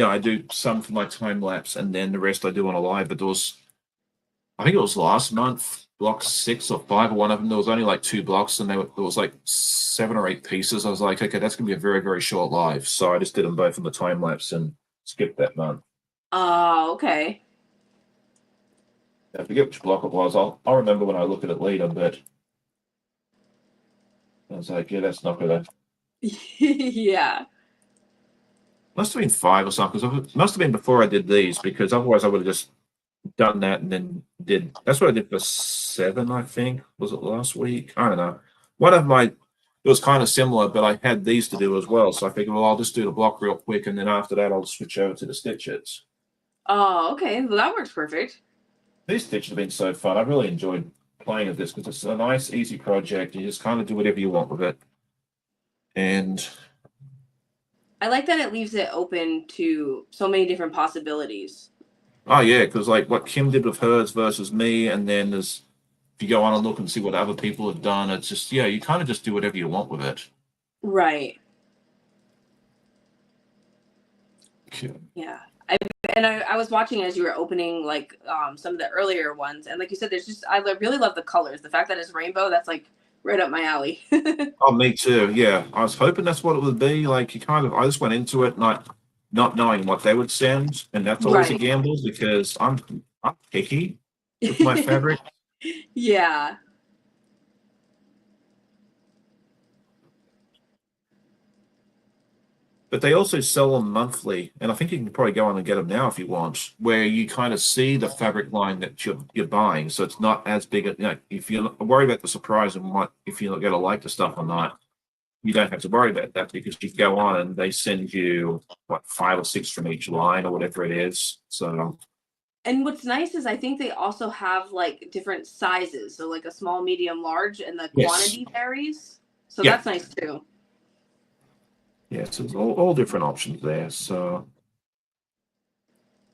A: I do some for my time lapse and then the rest I do on a live. But I think it was last month, block 6 or 5 or one of them. There was only like 2 blocks and there was like 7 or 8 pieces. I was like, okay, that's going to be a very, very short live. So I just did them both in the time lapse and skipped that month.
B: Oh, okay.
A: I forget which block it was. I'll remember when I look at it later, but I was like, yeah, that's not good.
B: Yeah.
A: Must have been 5 or something, because it must have been before I did these, because otherwise I would have just done that and then that's what I did for 7, I think. Was it last week? I don't know. It was kind of similar, but I had these to do as well. So I figured, well, I'll just do the block real quick, and then after that, I'll switch over to the stitches.
B: Oh, okay. Well, that works perfect.
A: These stitches have been so fun. I really enjoyed playing with this because it's a nice, easy project. You just kind of do whatever you want with it. And
B: I like that it leaves it open to so many different possibilities.
A: oh yeah, because like what Kim did with hers versus me, and then if you go on and look and see what other people have done, it's just you kind of just do whatever you want with it.
B: Right.
A: Okay.
B: Yeah. I was watching as you were opening like some of the earlier ones, and like you said, I really love the colors. The fact that it's rainbow, that's like right up my alley.
A: Oh, me too. Yeah, I was hoping that's what it would be. Like I just went into it not knowing what they would send, and that's always a
B: Right.
A: gamble because I'm picky with my fabric.
B: Yeah.
A: But they also sell them monthly, and I think you can probably go on and get them now if you want, where you kind of see the fabric line that you're buying, so it's not as big. If you're worried about the surprise and what if you're going to like the stuff or not, you don't have to worry about that because you go on and they send you what 5 or 6 from each line or whatever it is. So.
B: And what's nice is I think they also have like different sizes, so like a small, medium, large, and the quantity varies. So
A: Yeah.
B: that's nice too.
A: Yes, there's all different options there. So,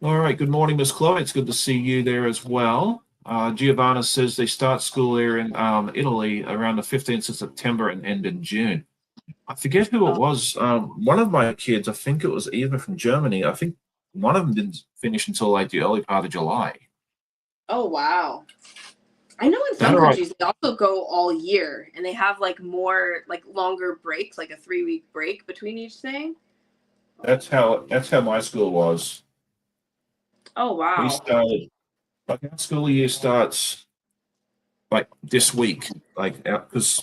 A: all right. Good morning, Miss Chloe. It's good to see you there as well. Giovanna says they start school there in Italy around the 15th of September and end in June. I forget who it was. One of my kids, I think it was either from Germany. I think one of them didn't finish until like the early part of July.
B: Oh, wow. I know in some countries they also go all year and they have like more like longer breaks, like a 3-week break between each thing.
A: That's how my school was.
B: Oh, wow.
A: We started like our school year starts like this week, like because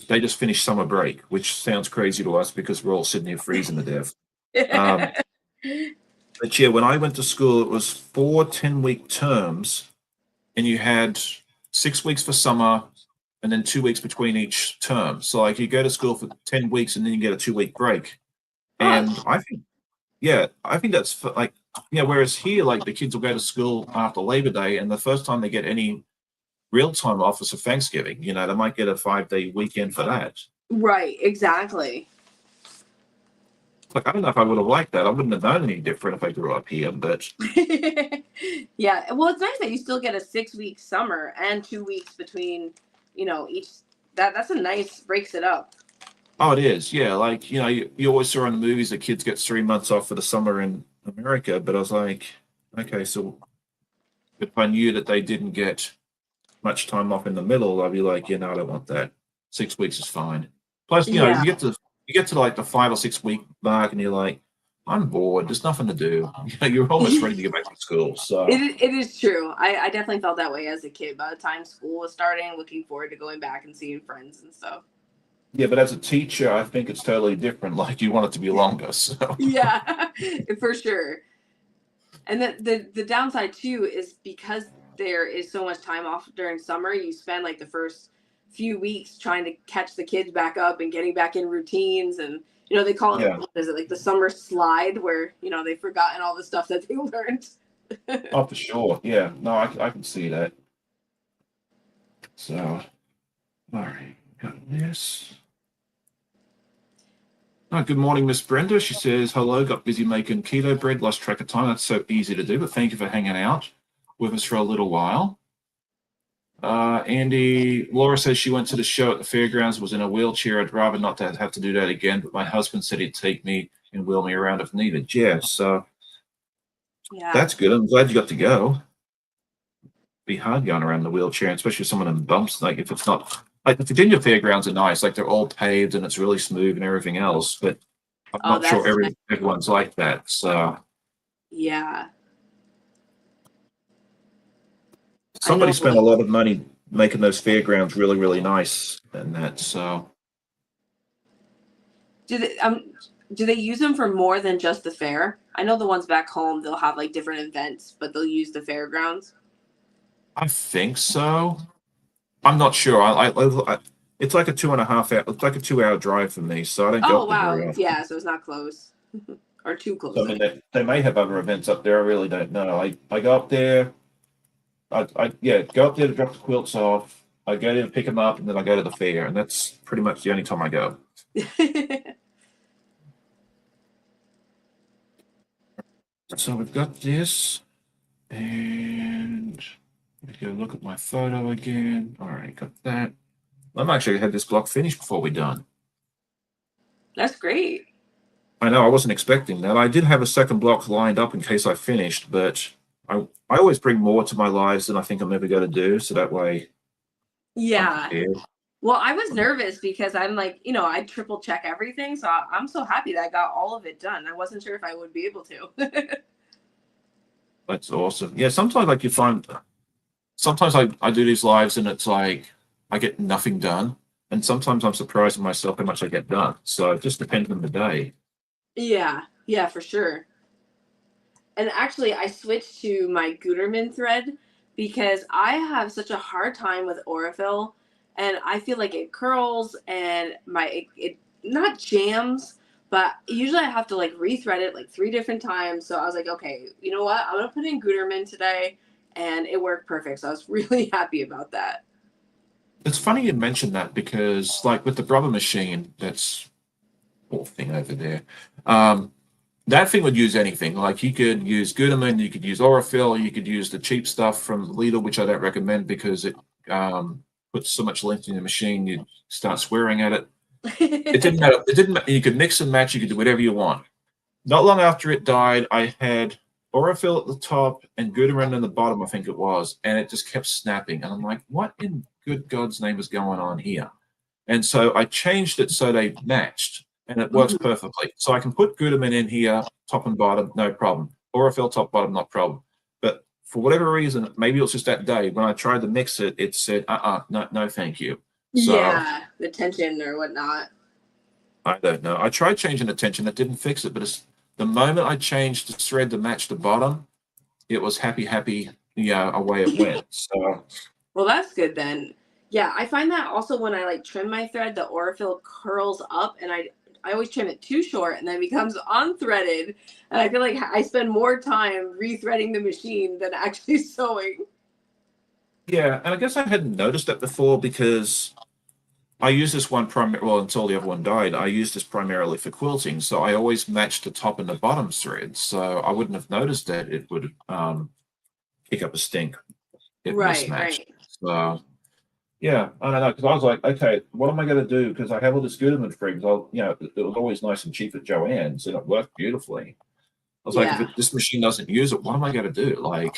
A: they just finished summer break, which sounds crazy to us because we're all sitting here freezing to death. But yeah, when I went to school, it was 4 10-week terms, and you had 6 weeks for summer, and then 2 weeks between each term. So like you go to school for 10 weeks and then you get a 2 week break.
B: Oh,
A: And I think, yeah, I think that's like, yeah, whereas here, like the kids will go to school after Labor Day, and the first time they get any real time off is for Thanksgiving. You know, they might get a 5 day weekend for that.
B: right, exactly.
A: Like, I don't know if I would have liked that. I wouldn't have known any different if I grew up here, but
B: Yeah, well, it's nice that you still get a 6 week summer and 2 weeks between, each. That's a nice breaks it up.
A: oh, it is. Yeah. Like, you always saw in the movies that kids get 3 months off for the summer in America, but I was like, okay, so if I knew that they didn't get much time off in the middle, I'd be like, I don't want that. 6 weeks is fine. Plus,
B: Yeah,
A: you get to like the 5 or 6 week mark, and you're like, I'm bored. There's nothing to do. You're almost ready to get back to school. So
B: it is true. I definitely felt that way as a kid. By the time school was starting, looking forward to going back and seeing friends and stuff.
A: yeah, but as a teacher, I think it's totally different. Like you want it to be longer. So
B: Yeah, for sure. And then the downside too is because there is so much time off during summer, you spend like the first few weeks trying to catch the kids back up and getting back in routines. And they call it,
A: yeah.
B: what is it, like the summer slide, where they've forgotten all the stuff that they learned.
A: Oh, for sure. Yeah. No, I can see that. So, all right, got this. Oh, good morning, Miss Brenda. She says, hello, got busy making keto bread, lost track of time. That's so easy to do, but thank you for hanging out with us for a little while. Laura says she went to the show at the fairgrounds, was in a wheelchair. I'd rather not to have to do that again, but my husband said he'd take me and wheel me around if needed. Yeah, so
B: Yeah.
A: that's good. I'm glad you got to go. Be hard going around the wheelchair, especially someone in bumps. Like if it's not like the Virginia fairgrounds are nice, like they're all paved and it's really smooth and everything else, but I'm
B: Oh,
A: not sure
B: that's nice.
A: everyone's like that. So
B: Yeah. I
A: somebody
B: know.
A: spent a lot of money making those fairgrounds really, really nice and that. So
B: Do they do they use them for more than just the fair? I know the ones back home, they'll have like different events, but they'll use the fairgrounds.
A: I think so. I'm not sure. It's like a 2.5 hour, it's like a 2 hour drive for me, so I don't go
B: Oh
A: up there very
B: wow,
A: often.
B: yeah, so it's not close or too
A: So
B: close.
A: I mean, they may have other events up there. I really don't know. I go up there. Yeah, go up there to drop the quilts off. I go there to pick them up, and then I go to the fair, and that's pretty much the only time I go. So we've got this, and let me go look at my photo again. All right, got that. I'm actually had this block finished before we're done.
B: That's great.
A: I know I wasn't expecting that. I did have a second block lined up in case I finished, but I always bring more to my lives than I think I'm ever going to do, so that way I'm
B: Yeah.
A: prepared.
B: Well, I was nervous because I'm like, I triple check everything. So I'm so happy that I got all of it done. I wasn't sure if I would be able to.
A: That's awesome. Yeah, sometimes like you find sometimes I do these lives and it's like I get nothing done. And sometimes I'm surprised at myself how much I get done. So it just depends on the day.
B: Yeah. Yeah, for sure. And actually, I switched to my Guterman thread because I have such a hard time with Orifil, and I feel like it curls and it not jams, but usually I have to like rethread it like 3 different times. So I was like, okay, you know what? I'm gonna put in Guterman today, and it worked perfect. So I was really happy about that.
A: It's funny you mentioned that because like with the rubber machine, that's whole thing over there. Um, that thing would use anything. Like you could use Guterman, you could use Orifil, you could use the cheap stuff from Lidl, which I don't recommend because it puts so much length in the machine, you start swearing at it. It didn't matter. It didn't. You could mix and match. You could do whatever you want. Not long after it died, I had Orifil at the top and Guterman in the bottom, I think it was, and it just kept snapping. And I'm like, what in good God's name is going on here? And so I changed it so they matched, and it works
B: Mhm.
A: perfectly. So I can put Guterman in here, top and bottom, no problem. Orifil top, bottom, not problem. But for whatever reason, maybe it was just that day when I tried to mix it, it said, no, no, thank you. So
B: Yeah, the tension or whatnot.
A: I don't know. I tried changing the tension, that didn't fix it. But the moment I changed the thread to match the bottom, it was happy, happy. Yeah, away it went. So
B: Well, that's good then. Yeah, I find that also when I like trim my thread, the Aurifil curls up, and I always trim it too short, and then it becomes unthreaded, and I feel like I spend more time rethreading the machine than actually sewing.
A: Yeah, and I guess I hadn't noticed that before because I use this one primarily, well, until the other one died, I used this primarily for quilting. So I always matched the top and the bottom thread. So I wouldn't have noticed that it would kick up a stink if
B: Right,
A: mismatched.
B: right.
A: So yeah, I don't know, because I was like, okay, what am I going to do? Because I have all this Gutermann free, because it was always nice and cheap at Joann's, and it worked beautifully. I was like, if
B: Yeah.
A: this machine doesn't use it, what am I going to do? Like,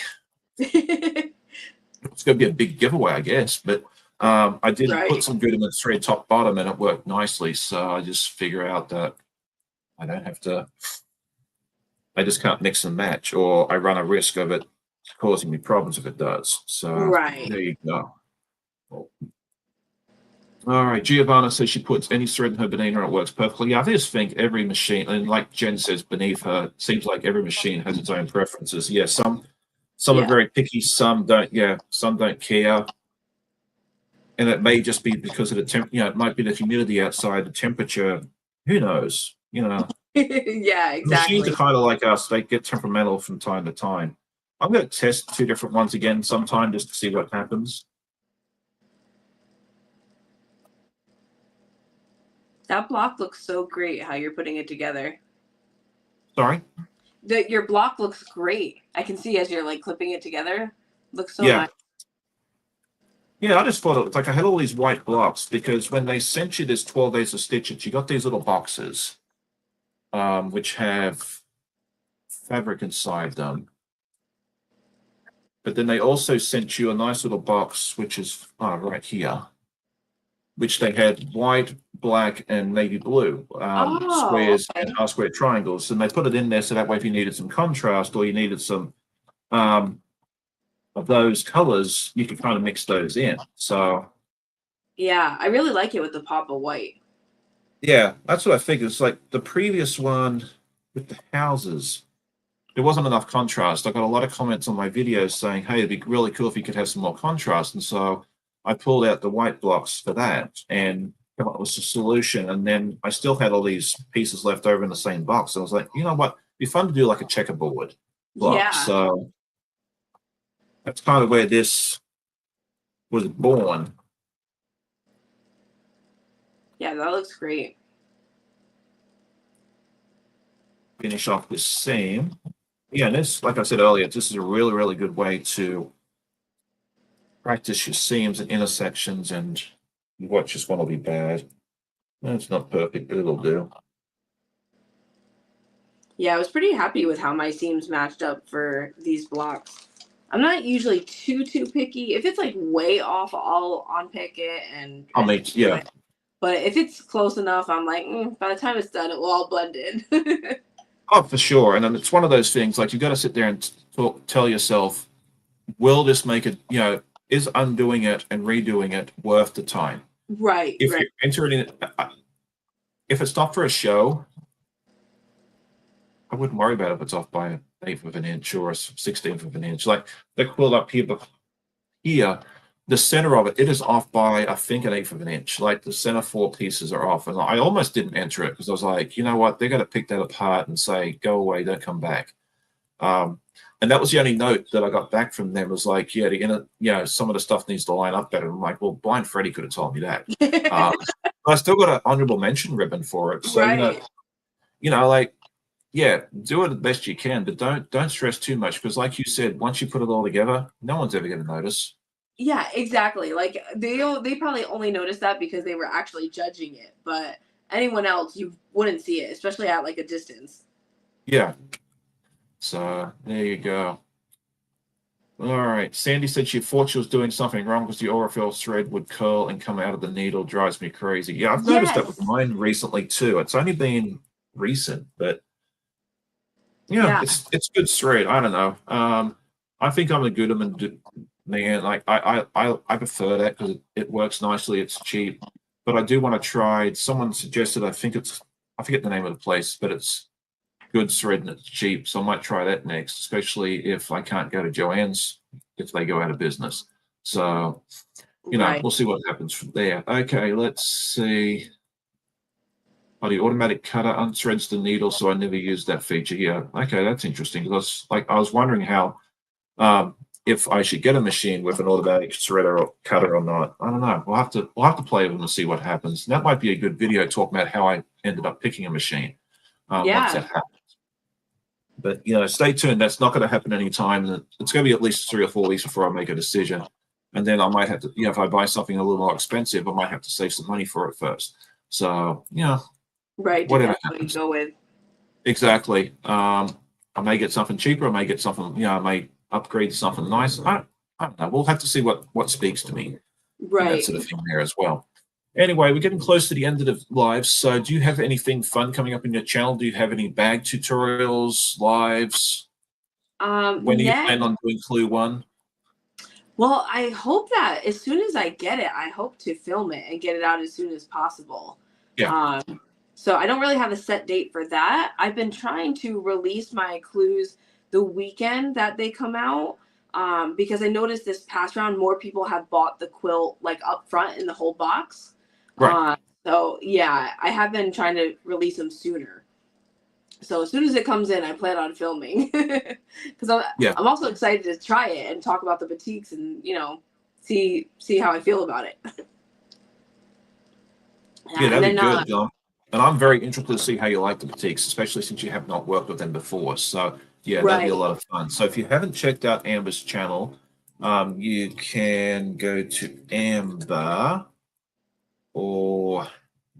A: it's going to be a big giveaway, I guess. But I did put
B: Right.
A: some Gutermann thread top bottom, and it worked nicely. So I just figure out that I don't have to. I just can't mix and match, or I run a risk of it causing me problems if it does. So
B: Right.
A: there you go. All right, Giovanna says she puts any thread in her Benina and it works perfectly. Yeah, I just think every machine, and like Jen says beneath her, it seems like every machine has its own preferences. Yeah, some are
B: Yeah.
A: very picky, some don't. Yeah, some don't care, and it may just be because of the temp. It might be the humidity outside, the temperature. Who knows?
B: Yeah,
A: Machines are
B: exactly.
A: kind of like us; they get temperamental from time to time. I'm going to test two different ones again sometime just to see what happens.
B: That block looks so great how you're putting it together.
A: Sorry.
B: Your block looks great. I can see as you're like clipping it together. Looks so
A: Yeah.
B: nice.
A: Yeah, I just thought it was like I had all these white blocks because when they sent you this 12 days of stitches, you got these little boxes, which have fabric inside them. But then they also sent you a nice little box, which is right here, which they had white, black, and navy blue
B: Oh,
A: squares and
B: okay.
A: half square triangles. And they put it in there so that way if you needed some contrast or you needed some um, of those colors, you could kind of mix those in. So
B: Yeah, I really like it with the pop of white.
A: yeah, that's what I figured. It's like the previous one with the houses, there wasn't enough contrast. I got a lot of comments on my videos saying, hey, it'd be really cool if you could have some more contrast. And so I pulled out the white blocks for that and come up with a solution. And then I still had all these pieces left over in the same box. So I was like, you know what? It'd be fun to do like a checkerboard block.
B: Yeah.
A: So that's kind of where this was born.
B: Yeah, that looks great.
A: Finish off this seam. Yeah, and this, like I said earlier, this is a really, really good way to practice your seams and intersections, and you watch this one will be bad. It's not perfect, but it'll do.
B: Yeah, I was pretty happy with how my seams matched up for these blocks. I'm not usually too picky. If it's like way off, I'll unpick it
A: I
B: and
A: mean,
B: do
A: yeah.
B: it. But if it's close enough, I'm like, by the time it's done, it will all blend in.
A: Oh, for sure. And then it's one of those things like you got to sit there and tell yourself, will this make it, is undoing it and redoing it worth the time?
B: Right,
A: If
B: right.
A: you're entering it, if it's not for a show, I wouldn't worry about if it's off by an eighth of an inch or a 16th of an inch. Like the quilt up here, but here, the center of it, it is off by, I think, an eighth of an inch. Like the center four pieces are off. And I almost didn't enter it because I was like, you know what? They're going to pick that apart and say, go away, don't come back. And that was the only note that I got back from them was like, yeah, some of the stuff needs to line up better. I'm like, well, Blind Freddy could have told me that. I still got an honorable mention ribbon for it. So,
B: Right.
A: like, yeah, do it the best you can, but don't stress too much because, like you said, once you put it all together, no one's ever going to notice.
B: Yeah, exactly. Like they probably only noticed that because they were actually judging it, but anyone else you wouldn't see it, especially at like a distance.
A: Yeah. So there you go. All right. Sandy said she thought she was doing something wrong because the Aurifil thread would curl and come out of the needle. Drives me crazy. Yeah, I've noticed that with
B: Yes.
A: mine recently too. It's only been recent, but yeah,
B: Yeah.
A: it's good thread. I don't know. I think I'm a Gutermann man. Like I prefer that because it works nicely. It's cheap, but I do want to try. Someone suggested. I forget the name of the place, but it's good thread and it's cheap. So I might try that next, especially if I can't go to Joann's if they go out of business. So,
B: Right.
A: we'll see what happens from there. Okay, let's see. Oh, the automatic cutter unthreads the needle, so I never used that feature. Yeah, okay, that's interesting. Because I was wondering how, if I should get a machine with an automatic shredder or cutter or not. I don't know. We'll have to play with them and see what happens. And that might be a good video talking about how I ended up picking a machine once that
B: Yeah.
A: happens. But stay tuned. That's not going to happen anytime. It's going to be at least 3 or 4 weeks before I make a decision, and then I might have to. If I buy something a little more expensive, I might have to save some money for it first. So
B: Right.
A: whatever
B: Depends what you
A: happens.
B: go with.
A: Exactly. I may get something cheaper. I may get something. I may upgrade to something nice. I don't know. We'll have to see what speaks to me and that
B: Right.
A: sort of thing there as well. Anyway, we're getting close to the end of the live. So, do you have anything fun coming up in your channel? Do you have any bag tutorials, lives? When do you plan
B: Next.
A: on doing Clue 1?
B: Well, I hope that as soon as I get it, I hope to film it and get it out as soon as possible.
A: Yeah.
B: So I don't really have a set date for that. I've been trying to release my clues the weekend that they come out, because I noticed this past round more people have bought the quilt like up front in the whole box.
A: Right.
B: So yeah, I have been trying to release them sooner. So as soon as it comes in, I plan on filming because I'm also excited to try it and talk about the boutiques and see how I feel about it.
A: Yeah,
B: And
A: that'd be
B: then
A: good, John. And I'm very interested to see how you like the boutiques, especially since you have not worked with them before. So, yeah, that'd be a
B: right.
A: lot of fun. So, if you haven't checked out Amber's channel, you can go to Amber or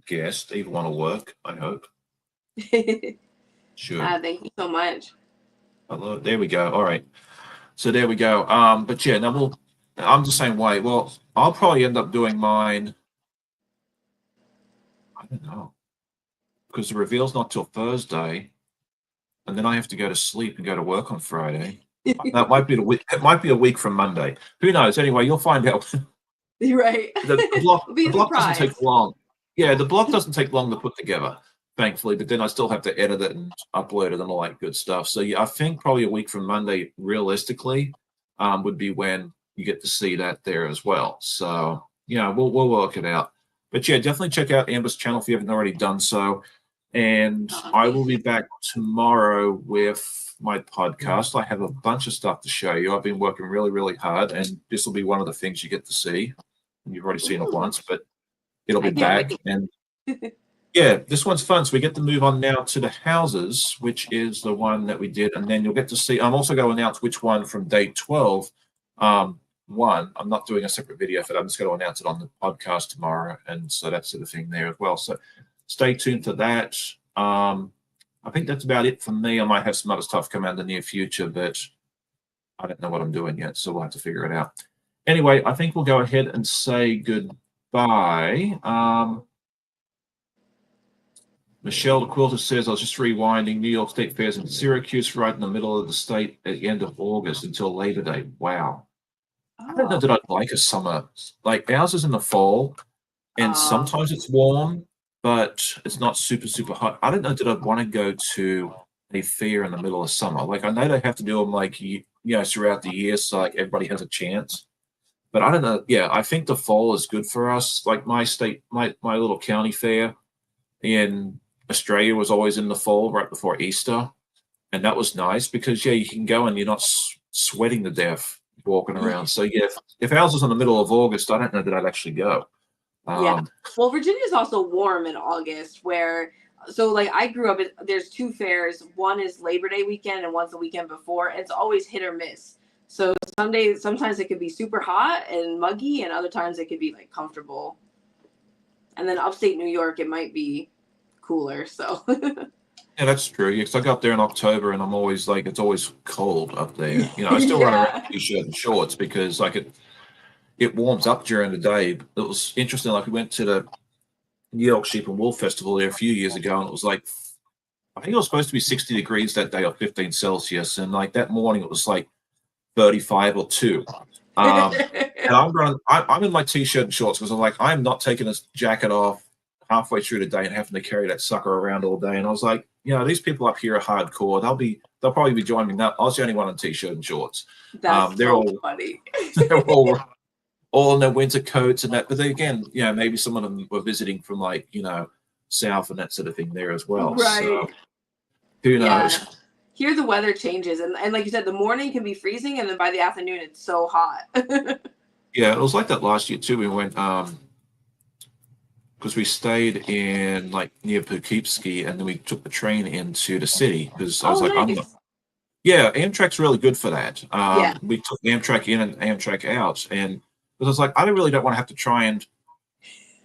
A: Guest. Either one will work, I hope. Sure.
B: Thank you so much.
A: Hello. There we go. All right. So there we go. But yeah, now I'm the same way. Well, I'll probably end up doing mine. I don't know. Because the reveal's not till Thursday, and then I have to go to sleep and go to work on Friday. That might be the week. It might be a week from Monday. Who knows? Anyway, you'll find out.
B: Right.
A: The block,
B: It'll be
A: the
B: a
A: block doesn't
B: surprise.
A: take long. Yeah, the block doesn't take long to put together, thankfully. But then I still have to edit it and upload it and all that good stuff. So yeah, I think probably a week from Monday, realistically, would be when you get to see that there as well. So we'll work it out. But yeah, definitely check out Amber's channel if you haven't already done so. And I will be back tomorrow with my podcast. I have a bunch of stuff to show you. I've been working really, really hard, and this will be one of the things you get to see. You've already seen it once, but it'll be back. And yeah, this one's fun. So we get to move on now to the houses, which is the one that we did. And then you'll get to see, I'm also going to announce which one from day 12 won. I'm not doing a separate video for that. I'm just going to announce it on the podcast tomorrow. And so that's the thing there as well. So stay tuned for that. I think that's about it for me. I might have some other stuff come out in the near future, but I don't know what I'm doing yet. So we'll have to figure it out. Anyway, I think we'll go ahead and say goodbye. Michelle the Quilter says, I was just rewinding New York State Fairs in Syracuse right in the middle of the state at the end of August until Labor Day. Wow. I don't know that I'd like a summer. Like ours is in the fall, and sometimes it's warm, but it's not super, super hot. I don't know that I'd want to go to a fair in the middle of summer. Like I know they have to do them like, throughout the year, so like everybody has a chance. But I don't know. Yeah, I think the fall is good for us. Like my state, my little county fair in Australia was always in the fall, right before Easter. And that was nice because, yeah, you can go and you're not sweating to death walking around. So, yeah, if ours was in the middle of August, I don't know that I'd actually go.
B: Yeah. Well, Virginia is also warm in August so like I grew up, there's two fairs. One is Labor Day weekend and one's the weekend before. And it's always hit or miss. So sometimes it could be super hot and muggy, and other times it could be like comfortable. And then upstate New York, it might be cooler. So
A: yeah, that's true. Yeah, because I go up there in October, and I'm always like, it's always cold up there. I still run around in t-shirt and shorts because like it warms up during the day. It was interesting. Like we went to the New York Sheep and Wool Festival there a few years ago, and it was like, I think it was supposed to be 60 degrees that day or 15 Celsius, and like that morning it was like 35 or 2. And I'm in my t-shirt and shorts because I'm like, I'm not taking this jacket off halfway through the day and having to carry that sucker around all day. And I was like, these people up here are hardcore. They'll probably be joining me. Now I was the only one in t-shirt and shorts.
B: That's
A: they're
B: so
A: all
B: funny.
A: they're all all in their winter coats and that. But then again, maybe some of them were visiting from like, south and that sort of thing there as well.
B: Right.
A: So who knows?
B: Yeah. Here the weather changes, and like you said, the morning can be freezing, and then by the afternoon it's so hot.
A: Yeah, it was like that last year too. We went because we stayed in like near Poughkeepsie, and then we took the train into the city because I was like,
B: nice.
A: Amtrak's really good for that.
B: Yeah.
A: We took Amtrak in and Amtrak out, and because I was like, I really don't want to have to try and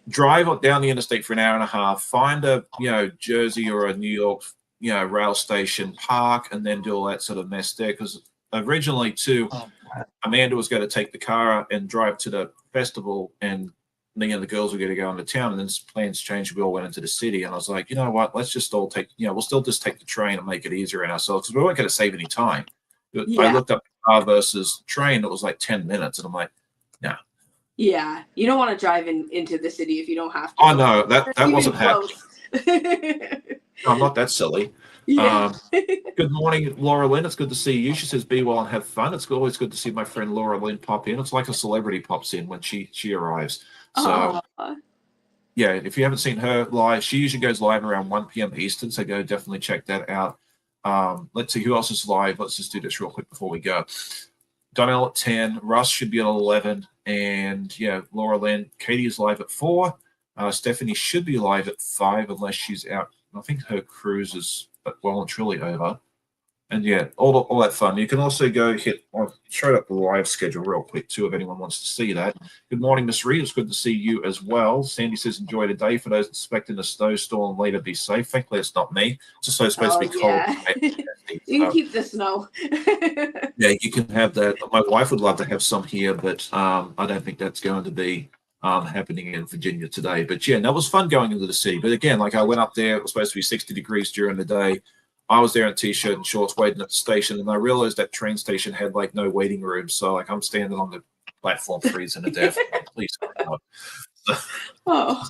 A: drive down the interstate for an hour and a half, find a Jersey or a New York rail station, park, and then do all that sort of mess there. Because originally too, Amanda was going to take the car and drive to the festival, and me and the girls were going to go into town, and then plans changed. We all went into the city, and I was like, you know what? Let's just all take, we'll still just take the train and make it easier on ourselves because we weren't going to save any time.
B: Yeah.
A: I looked up car versus train. It was like 10 minutes, and I'm like, no.
B: Yeah, you don't want to drive into the city if you don't have to.
A: Oh no, that wasn't happening. No, I'm not that silly.
B: Yeah.
A: Good morning, Laura Lynn. It's good to see you. She says, be well and have fun. It's always good to see my friend Laura Lynn pop in. It's like a celebrity pops in when she arrives. So, yeah, if you haven't seen her live, she usually goes live around 1 p.m. Eastern. So go definitely check that out. Let's see who else is live. Let's just do this real quick before we go. Donnell at 10. Russ should be at 11. And Laura Lynn. Katie is live at 4. Stephanie should be live at 5 unless she's out. I think her cruise is well and truly over. And all that fun. You can also go I'll show up the live schedule real quick too if anyone wants to see that. Good morning, Miss Reed. It's good to see you as well. Sandy says enjoy the day. For those expecting a snowstorm later, be safe. Thankfully, it's not me. It's just supposed to be cold.
B: Yeah. You can keep the snow.
A: Yeah, you can have that. My wife would love to have some here, but I don't think that's going to be happening in Virginia today. But that was fun going into the city. But again, like I went up there, it was supposed to be 60 degrees during the day. I was there in t-shirt and shorts waiting at the station, and I realized that train station had like no waiting room. So like I'm standing on the platform freezing to death. Please.
B: Oh,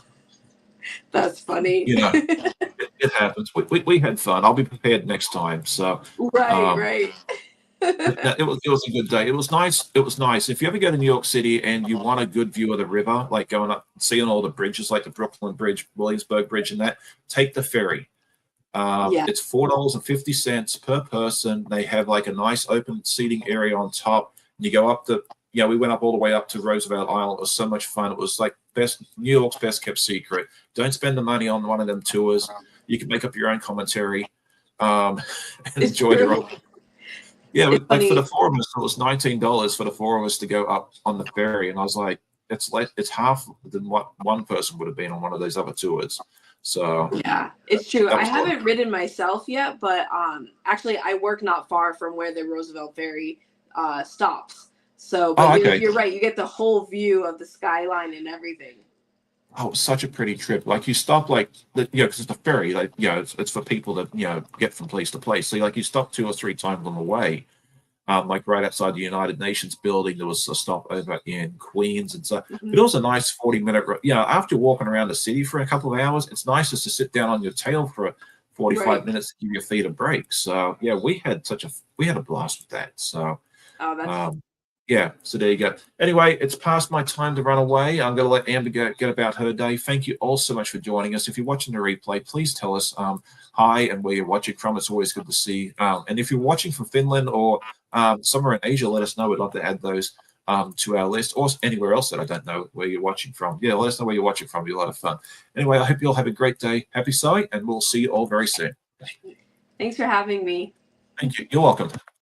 B: that's funny.
A: It happens. We had fun. I'll be prepared next time. So
B: right.
A: It was a good day. It was nice. It was nice. If you ever go to New York City and you want a good view of the river, like going up, seeing all the bridges, like the Brooklyn Bridge, Williamsburg Bridge, and that, take the ferry. It's $4.50 per person. They have like a nice open seating area on top. And you go up we went up all the way up to Roosevelt Island. It was so much fun. It was like New York's best kept secret. Don't spend the money on one of them tours. You can make up your own commentary and enjoy the road. Yeah, like for the 4 of us, it was $19 for the 4 of us to go up on the ferry, and I was like, it's half than what one person would have been on one of those other tours. So
B: yeah, it's true. I haven't ridden myself yet, but actually, I work not far from where the Roosevelt Ferry stops. So, but you're right. You get the whole view of the skyline and everything.
A: Oh, it's such a pretty trip. Like you stop because it's the ferry, like, it's for people to, get from place to place. So like you stop 2 or 3 times on the way. Like right outside the United Nations building, there was a stop over in Queens. And so, but it was a nice 40-minute, after walking around the city for a couple of hours, it's nice just to sit down on your tail for 45 minutes to give your feet a break. So we had a blast with that. So, so there you go. Anyway, it's past my time to run away. I'm going to let Amber get about her day. Thank you all so much for joining us. If you're watching the replay, please tell us hi and where you're watching from. It's always good to see. And if you're watching from Finland or somewhere in Asia, let us know. We'd love to add those to our list, or anywhere else that I don't know where you're watching from. Let us know where you're watching from. It'll be a lot of fun. Anyway, I hope you all have a great day. Happy sewing, and we'll see you all very soon.
B: Thanks for having me.
A: Thank you. You're welcome.